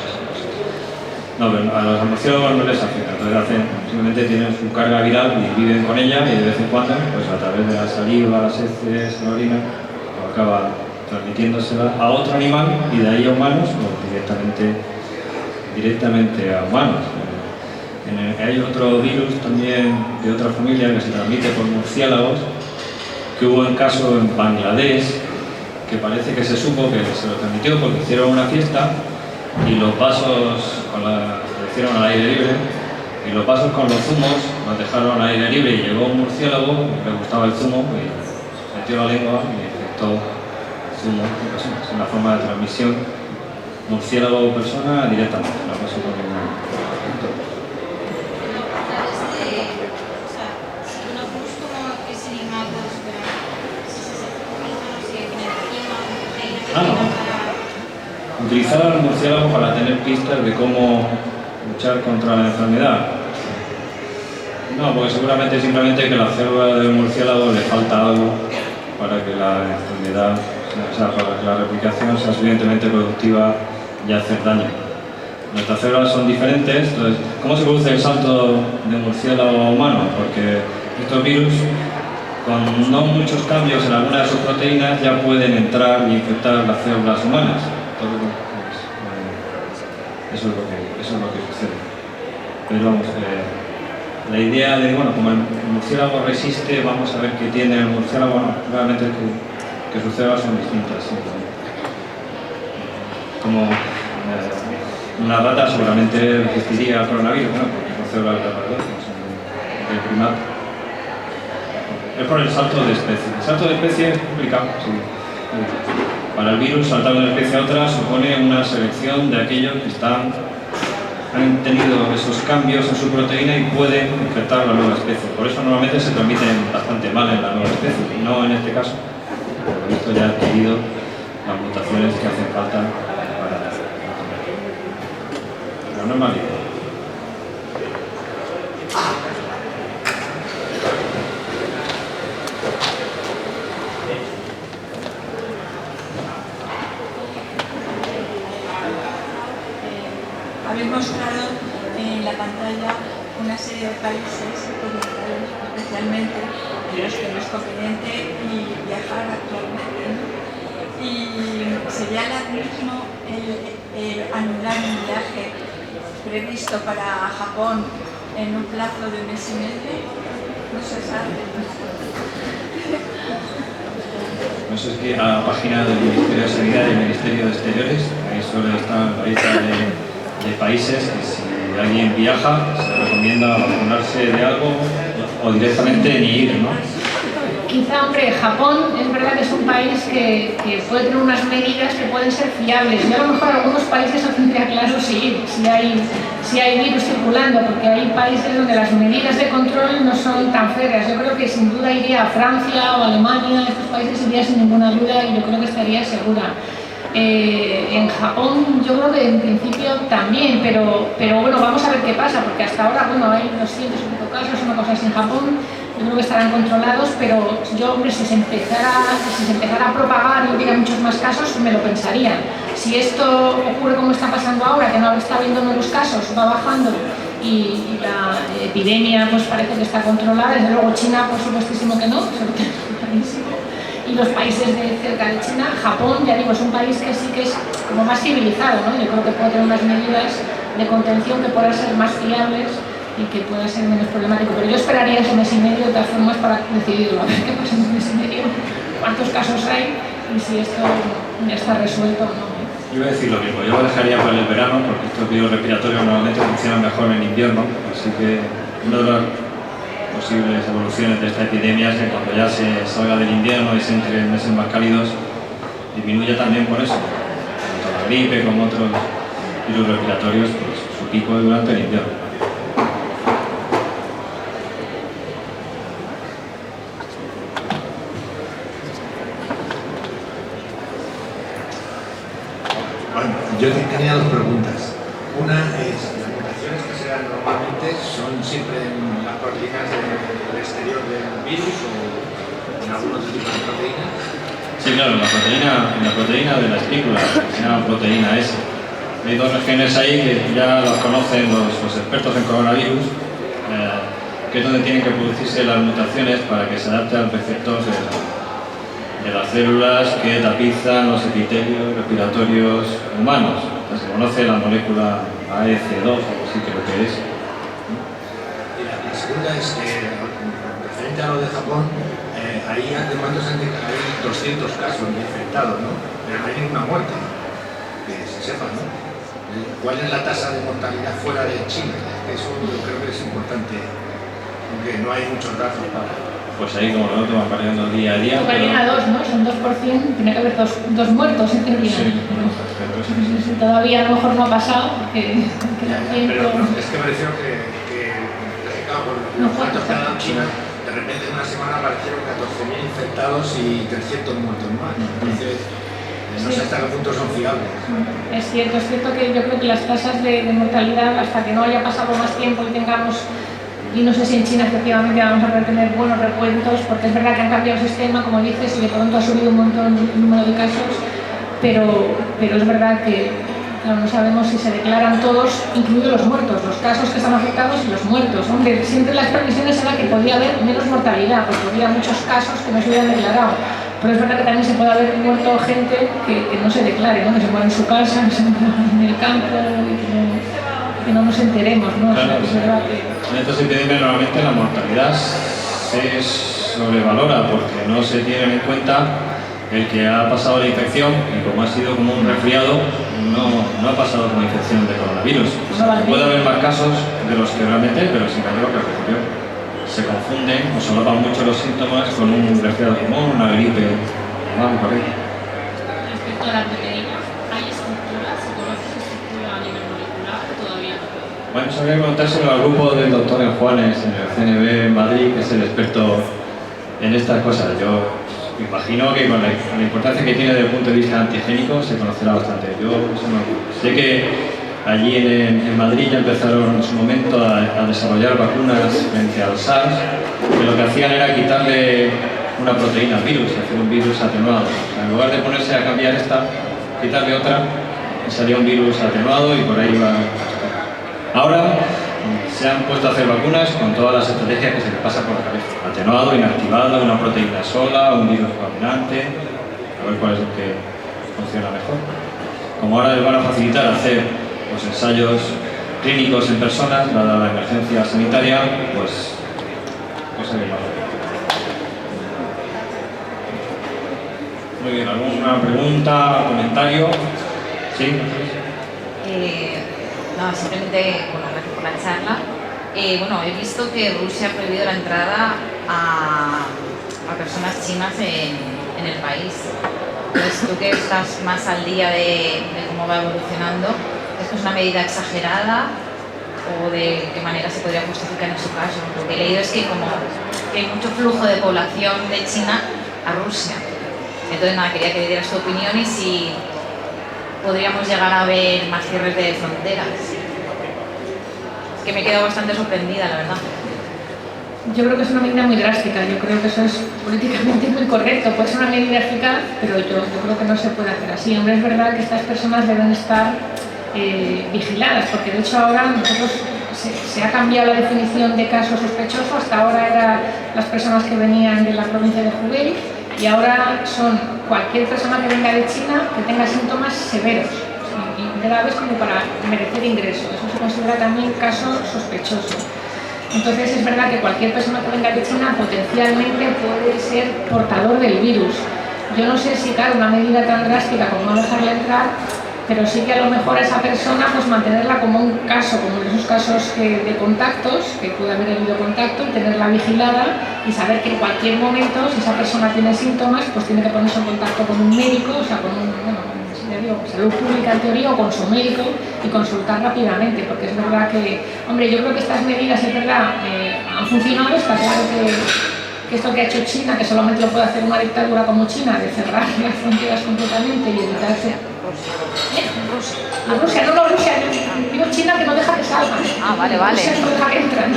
No, pero a los murciélagos no les afecta, entonces simplemente tienen su carga viral y viven con ella, y de vez en cuando, pues a través de la saliva, las heces, la orina, acaba transmitiéndosela a otro animal y de ahí a humanos o directamente a humanos. Hay otro virus también de otra familia que se transmite por murciélagos, que hubo un caso en Bangladesh que parece que se supo que se lo transmitió porque hicieron una fiesta y los vasos lo hicieron al aire libre, y los vasos con los zumos los dejaron al aire libre, y llegó un murciélago, le gustaba el zumo y metió la lengua y infectó zumo. Es una forma de transmisión murciélago-persona directamente, no pasa por ningún vector. O sea, si un virus como ese animal puede superar, si se comunica, si tiene encima, proteína para... Utilizar al murciélago para tener pistas de cómo luchar contra la enfermedad. No, porque seguramente simplemente que a la célula del murciélago le falta algo para que la enfermedad, o sea, para que la replicación sea suficientemente productiva y hacer daño. Nuestras células son diferentes, entonces, ¿cómo se produce el salto de murciélago a humano? Porque estos virus, con no muchos cambios en alguna de sus proteínas, ya pueden entrar y infectar las células humanas. Entonces, eso es lo que sucede. Pero vamos, la idea de, bueno, como el murciélago resiste, vamos a ver qué tiene el murciélago. Bueno, realmente que sus células son distintas. ¿Sí? Como una rata seguramente resistiría al coronavirus, ¿no? Porque son células de alrededor, no son del primato. Es por el salto de especie. El salto de especie es complicado, sí. Para el virus, saltar de una especie a otra supone una selección de aquellos que han tenido esos cambios en su proteína y pueden infectar la nueva especie. Por eso normalmente se transmiten bastante mal en la nueva especie, no en este caso. Por lo visto ya ha adquirido las mutaciones que hacen falta para la normalidad. habéis mostrado en la pantalla una serie de países, especialmente en los que no es conveniente viajar actualmente, ¿no? Y sería lo mismo el anular un viaje previsto para Japón en un plazo de un mes y medio. No se sabe. No sé si a la página del Ministerio de Sanidad y del Ministerio de Exteriores, ahí suele estar la lista de países que si alguien viaja se le recomienda vacunarse de algo o directamente ni ir, ¿no? Quizá, hombre, Japón es verdad que es un país que puede tener unas medidas que pueden ser fiables. Yo a lo mejor algunos países no tendría claro si hay virus circulando, porque hay países donde las medidas de control no son tan férreas. Yo creo que sin duda iría a Francia o Alemania, estos países iría sin ninguna duda y yo creo que estaría segura. En Japón yo creo que en principio también, pero bueno, vamos a ver qué pasa, porque hasta ahora, bueno, hay 200 y pico casos, una cosa así en Japón. Yo creo que estarán controlados, pero yo, hombre, si se empezara a propagar y hubiera muchos más casos, me lo pensaría. Si esto ocurre como está pasando ahora, que no está habiendo nuevos casos, va bajando y la epidemia pues parece que está controlada, desde luego China por supuestísimo que no, sobre todo clarísimo. Y los países de cerca de China, Japón, ya digo, es un país que sí que es como más civilizado, ¿no? Yo creo que puede tener unas medidas de contención que puedan ser más fiables y que pueda ser menos problemático, pero yo esperaría ese mes y medio de todas formas para decidirlo, a ver qué pasa en un mes y medio, cuántos casos hay y si esto ya está resuelto o no. Yo iba a decir lo mismo, yo lo dejaría para el verano porque estos virus respiratorios normalmente funcionan mejor en invierno, así que una de las posibles evoluciones de esta epidemia es que cuando ya se salga del invierno y se entre en meses más cálidos disminuya también por eso, tanto la gripe como otros virus respiratorios, pues su pico es durante el invierno. Yo tenía dos preguntas. Una es, las mutaciones que se dan normalmente son siempre en las proteínas del exterior del virus o en algún otro tipo de proteína. Sí, claro, en la proteína de la espícula, que se llama proteína S. Hay dos regiones ahí que ya las conocen los expertos en coronavirus, que es donde tienen que producirse las mutaciones para que se adapte al receptor de las células que tapizan los epitelios respiratorios humanos. Entonces, se conoce la molécula AEC2, algo así creo que es. Y la segunda es que, referente a lo de Japón, ahí hace cuántos años hay 200 casos de infectados, ¿no? Pero no hay ninguna muerte, que se sepa, ¿no? ¿Cuál es la tasa de mortalidad fuera de China? Eso yo creo que es importante, aunque no hay muchos datos para... Pues ahí, como nosotros, van variando día a día. Varían a dos, ¿no? Son 2%, tiene que haber dos muertos en teoría. Sí, pero todavía a lo mejor no ha pasado, porque pero no, es que me refiero que claro, los datos que ha dado China, de repente en una semana aparecieron 14.000 infectados y 300 muertos más. Entonces, no sé hasta qué punto son fiables. Es cierto que yo creo que las tasas de mortalidad, hasta que no haya pasado más tiempo y tengamos... Y no sé si en China efectivamente vamos a poder tener buenos recuentos, porque es verdad que han cambiado el sistema, como dices, y de pronto ha subido un montón el número de casos, pero es verdad que claro, no sabemos si se declaran todos, incluidos los muertos, los casos que están afectados y los muertos. Hombre, siempre las previsiones eran que podía haber menos mortalidad, porque había muchos casos que no se hubieran declarado. Pero es verdad que también se puede haber muerto gente que no se declare, ¿no? Que se muera en su casa, que se muera en el campo, y que no nos enteremos, ¿no? Claro, o sea, es verdad que... En estos epidemias normalmente la mortalidad se sobrevalora porque no se tiene en cuenta el que ha pasado la infección y como ha sido como un resfriado no ha pasado como infección de coronavirus. O sea, puede haber más casos de los que realmente, pero sin embargo que al principio se confunden o solapan mucho los síntomas con un resfriado común, una gripe normal, por ahí. Respecto a la proteína, ¿hay estructuras? ¿Se conoce esa estructura a nivel molecular? Todavía no. Bueno, eso habría que preguntárselo al grupo del doctor Juanes en el CNV en Madrid, que es el experto en estas cosas. Yo imagino que con la importancia que tiene desde el punto de vista antigénico se conocerá bastante. Yo sé que allí en Madrid ya empezaron en su momento a desarrollar vacunas frente al SARS, que lo que hacían era quitarle una proteína al virus, hacer un virus atenuado. O sea, en lugar de ponerse a cambiar esta, quitarle otra, salía un virus atenuado y por ahí iba Ahora se han puesto a hacer vacunas con todas las estrategias que se les pasa por la cabeza. Atenuado, inactivado, una proteína sola, un virus combinante, a ver cuál es el que funciona mejor. Como ahora les van a facilitar hacer los ensayos clínicos en personas, dada la emergencia sanitaria, pues cosa que pasa. Muy bien, ¿alguna pregunta, comentario? ¿Sí? No, simplemente, bueno, gracias por la charla. Bueno, he visto que Rusia ha prohibido la entrada a personas chinas en el país. Entonces, tú que estás más al día de cómo va evolucionando, ¿es que es una medida exagerada o de qué manera se podría justificar en su caso? Lo que he leído es que como que hay mucho flujo de población de China a Rusia. Entonces, nada, quería que me dieras tu opinión y si podríamos llegar a ver más cierres de fronteras. Es que me he quedado bastante sorprendida, la verdad. Yo creo que es una medida muy drástica, yo creo que eso es políticamente muy correcto, puede ser una medida eficaz, pero yo creo que no se puede hacer así. Hombre, es verdad que estas personas deben estar vigiladas, porque de hecho ahora nosotros se ha cambiado la definición de caso sospechoso, hasta ahora eran las personas que venían de la provincia de Hubei y ahora son cualquier persona que venga de China que tenga síntomas severos y graves como para merecer ingreso. Eso se considera también caso sospechoso. Entonces es verdad que cualquier persona que venga de China potencialmente puede ser portador del virus. Yo no sé si, claro, una medida tan drástica como no dejarla entrar, pero sí que a lo mejor a esa persona pues mantenerla como un caso, como en esos casos de contactos, que puede haber habido contacto, y tenerla vigilada y saber que en cualquier momento, si esa persona tiene síntomas, pues tiene que ponerse en contacto con un médico, o sea, con un, salud pública en teoría o con su médico y consultar rápidamente, porque es verdad que, hombre, yo creo que estas medidas, es verdad, han funcionado. Está claro que esto que ha hecho China, que solamente lo puede hacer una dictadura como China, de cerrar las fronteras completamente y evitarse. Rusia, digo China, que no deja que salgan. Ah, vale. Rusia no deja que entran,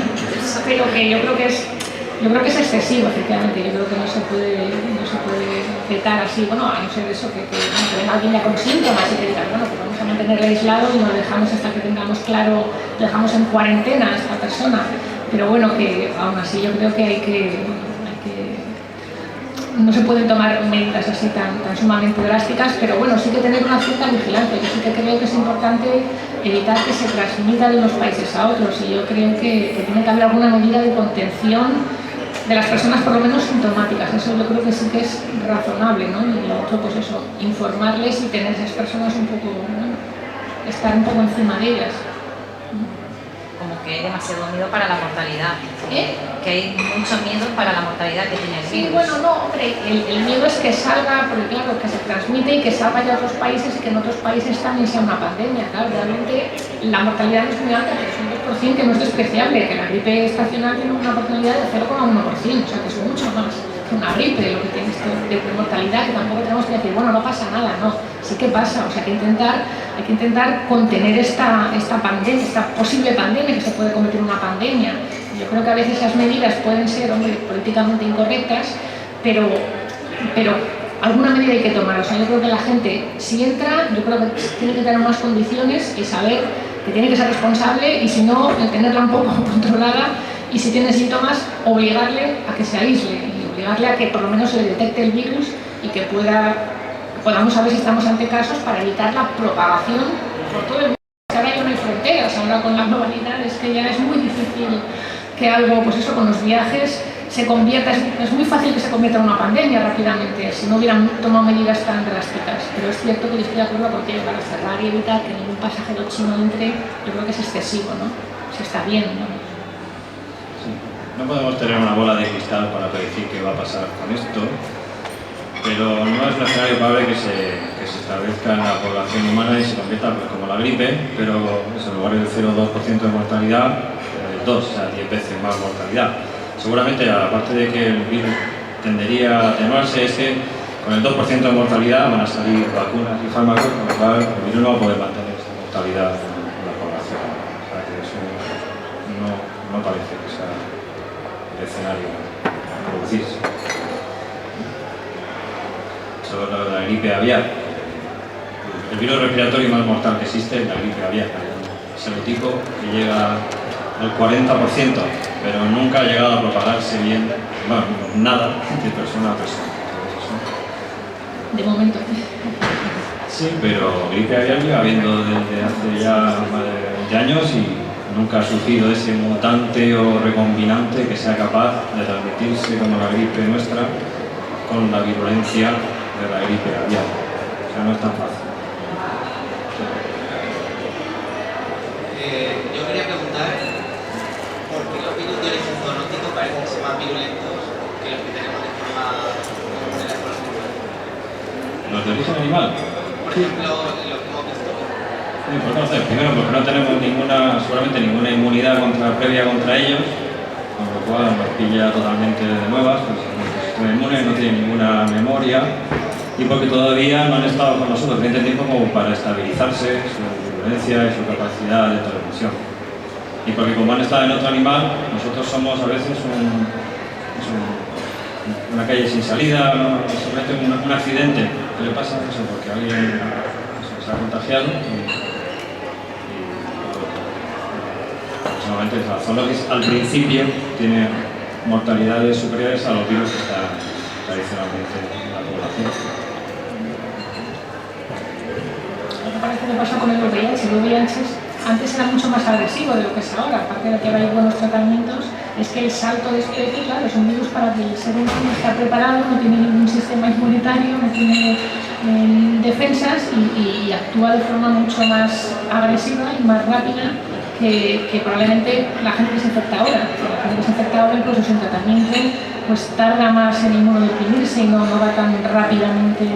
pero que yo creo que es excesivo, efectivamente. Yo creo que no se puede vetar así, bueno, a no ser eso, que venga alguien ya con síntomas y que diga, bueno, pues vamos a mantenerle aislado y nos dejamos hasta que tengamos claro, dejamos en cuarentena a esta persona. Pero bueno, que aún así yo creo que no se pueden tomar medidas así tan sumamente drásticas, pero bueno, sí que tener una cierta vigilancia. Yo sí que creo que es importante evitar que se transmita de unos países a otros, y yo creo que tiene que haber alguna medida de contención de las personas, por lo menos sintomáticas. Eso yo creo que sí que es razonable, ¿no? Y otro, pues eso, informarles y tener a esas personas un poco, ¿no? Estar un poco encima de ellas. Como que hay demasiado miedo para la mortalidad. Que hay mucho miedo para la mortalidad que tiene el virus. Sí, bueno, no, hombre, el miedo es que salga, porque claro, que se transmite y que salga ya a otros países y que en otros países también sea una pandemia. Claro, realmente la mortalidad no es muy alta, pero es un 2%, que no es despreciable, que la gripe estacional tiene una mortalidad de 0,1%, o sea que es mucho más que una gripe lo que tiene esto de mortalidad, que tampoco tenemos que decir, bueno, no pasa nada, no, sí que pasa, o sea que hay que intentar contener esta pandemia, esta posible pandemia que se puede convertir en una pandemia. Yo creo que a veces esas medidas pueden ser, hombre, políticamente incorrectas, pero alguna medida hay que tomar. O sea, yo creo que la gente, si entra, yo creo que tiene que tener unas condiciones y saber que tiene que ser responsable, y si no, tenerla un poco controlada, y si tiene síntomas, obligarle a que se aísle y obligarle a que por lo menos se le detecte el virus y que podamos saber si estamos ante casos para evitar la propagación por todo el mundo. Ahora ya no hay fronteras, ahora con la globalidad es que ya es muy difícil que algo, pues eso, con los viajes se convierta, es muy fácil que se convierta en una pandemia rápidamente si no hubieran tomado medidas tan drásticas. Pero es cierto que yo estoy de acuerdo contigo, para cerrar y evitar que ningún pasajero chino entre, yo creo que es excesivo, ¿no? Si está bien, ¿no? Sí. No podemos tener una bola de cristal para predecir qué va a pasar con esto, pero no es un escenario probable que se establezca en la población humana y se convierta, pues, como la gripe, pero eso, en lugar del 0,2% de mortalidad, 2, o sea, 10 veces más mortalidad. Seguramente, aparte de que el virus tendería a atenuarse, es que con el 2% de mortalidad van a salir vacunas y fármacos, con lo cual el virus no va a poder mantener esa mortalidad en la población. O sea, que eso no parece que sea el escenario a producirse. Sobre lo de la gripe aviar. El virus respiratorio más mortal que existe es la gripe aviar. serotipo que llega al 40%, pero nunca ha llegado a propagarse bien, bueno, nada de persona a persona. De momento. Sí, pero gripe aviar lleva habiendo desde hace ya más de 20 años y nunca ha surgido ese mutante o recombinante que sea capaz de transmitirse como la gripe nuestra con la virulencia de la gripe aviar. O sea, no es tan fácil. Yo quería preguntar por qué los virus de origen zoonótico parecen ser más virulentos que los que tenemos de forma común en la población. ¿Los de origen animal? Por ejemplo, lo que hemos visto. Sí, pues no sé, primero porque no tenemos seguramente ninguna inmunidad previa contra ellos, con lo cual nos pilla totalmente de nuevas, pues nuestro sistema inmune no tiene ninguna memoria y porque todavía no han estado con nosotros suficiente tiempo como para estabilizarse su virulencia y su capacidad de transmisión. Y porque como han estado en otro animal, nosotros somos a veces una calle sin salida, simplemente un accidente. ¿Qué le pasa? Eso, porque alguien se ha contagiado solamente la zoonosis al principio tiene mortalidades superiores a los virus que están tradicionalmente en la población. Lo que parece que pasa con el VIH. El VIH antes era mucho más agresivo de lo que es ahora. Aparte de que ahora hay buenos tratamientos, es que el salto de especie, claro, es un virus para que el ser humano está preparado, no tiene ningún sistema inmunitario, no tiene defensas y actúa de forma mucho más agresiva y más rápida que probablemente la gente que se infecta ahora. La gente que se infecta ahora, incluso sin tratamiento, pues tarda más en inmunodeprimirse y no va tan rápidamente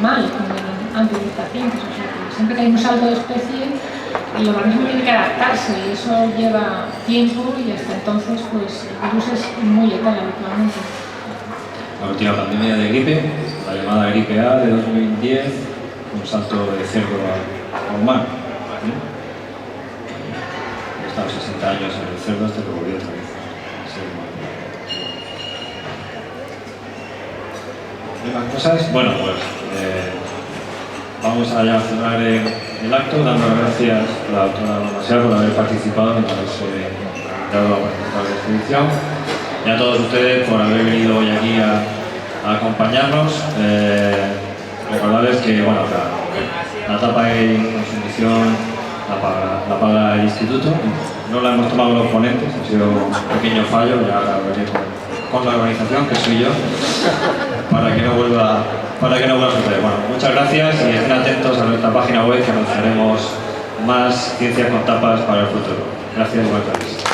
mal como antes de los pacientes. O sea, que siempre que hay un salto de especie, el organismo tiene que adaptarse y eso lleva tiempo y hasta entonces pues el virus es muy letal habitualmente. La última pandemia de gripe, la llamada gripe A de 2010, un salto de cerdo a humano. He estado 60 años en el cerdo hasta que volví otra vez. ¿Hay más cosas? Bueno, pues vamos a ya cerrar el acto, dando las gracias a la doctora Balmaseda por haber participado, por haberse dado a participar de la exposición, y a todos ustedes por haber venido hoy aquí a acompañarnos. Recordarles que bueno, la tapa de consumición la paga el instituto, no la hemos tomado los ponentes, ha sido un pequeño fallo, ya la veré con la organización, que soy yo, para que no vuelva a suceder. Bueno, muchas gracias y estén atentos a nuestra página web que anunciaremos más ciencias con tapas para el futuro. Gracias y buenas tardes.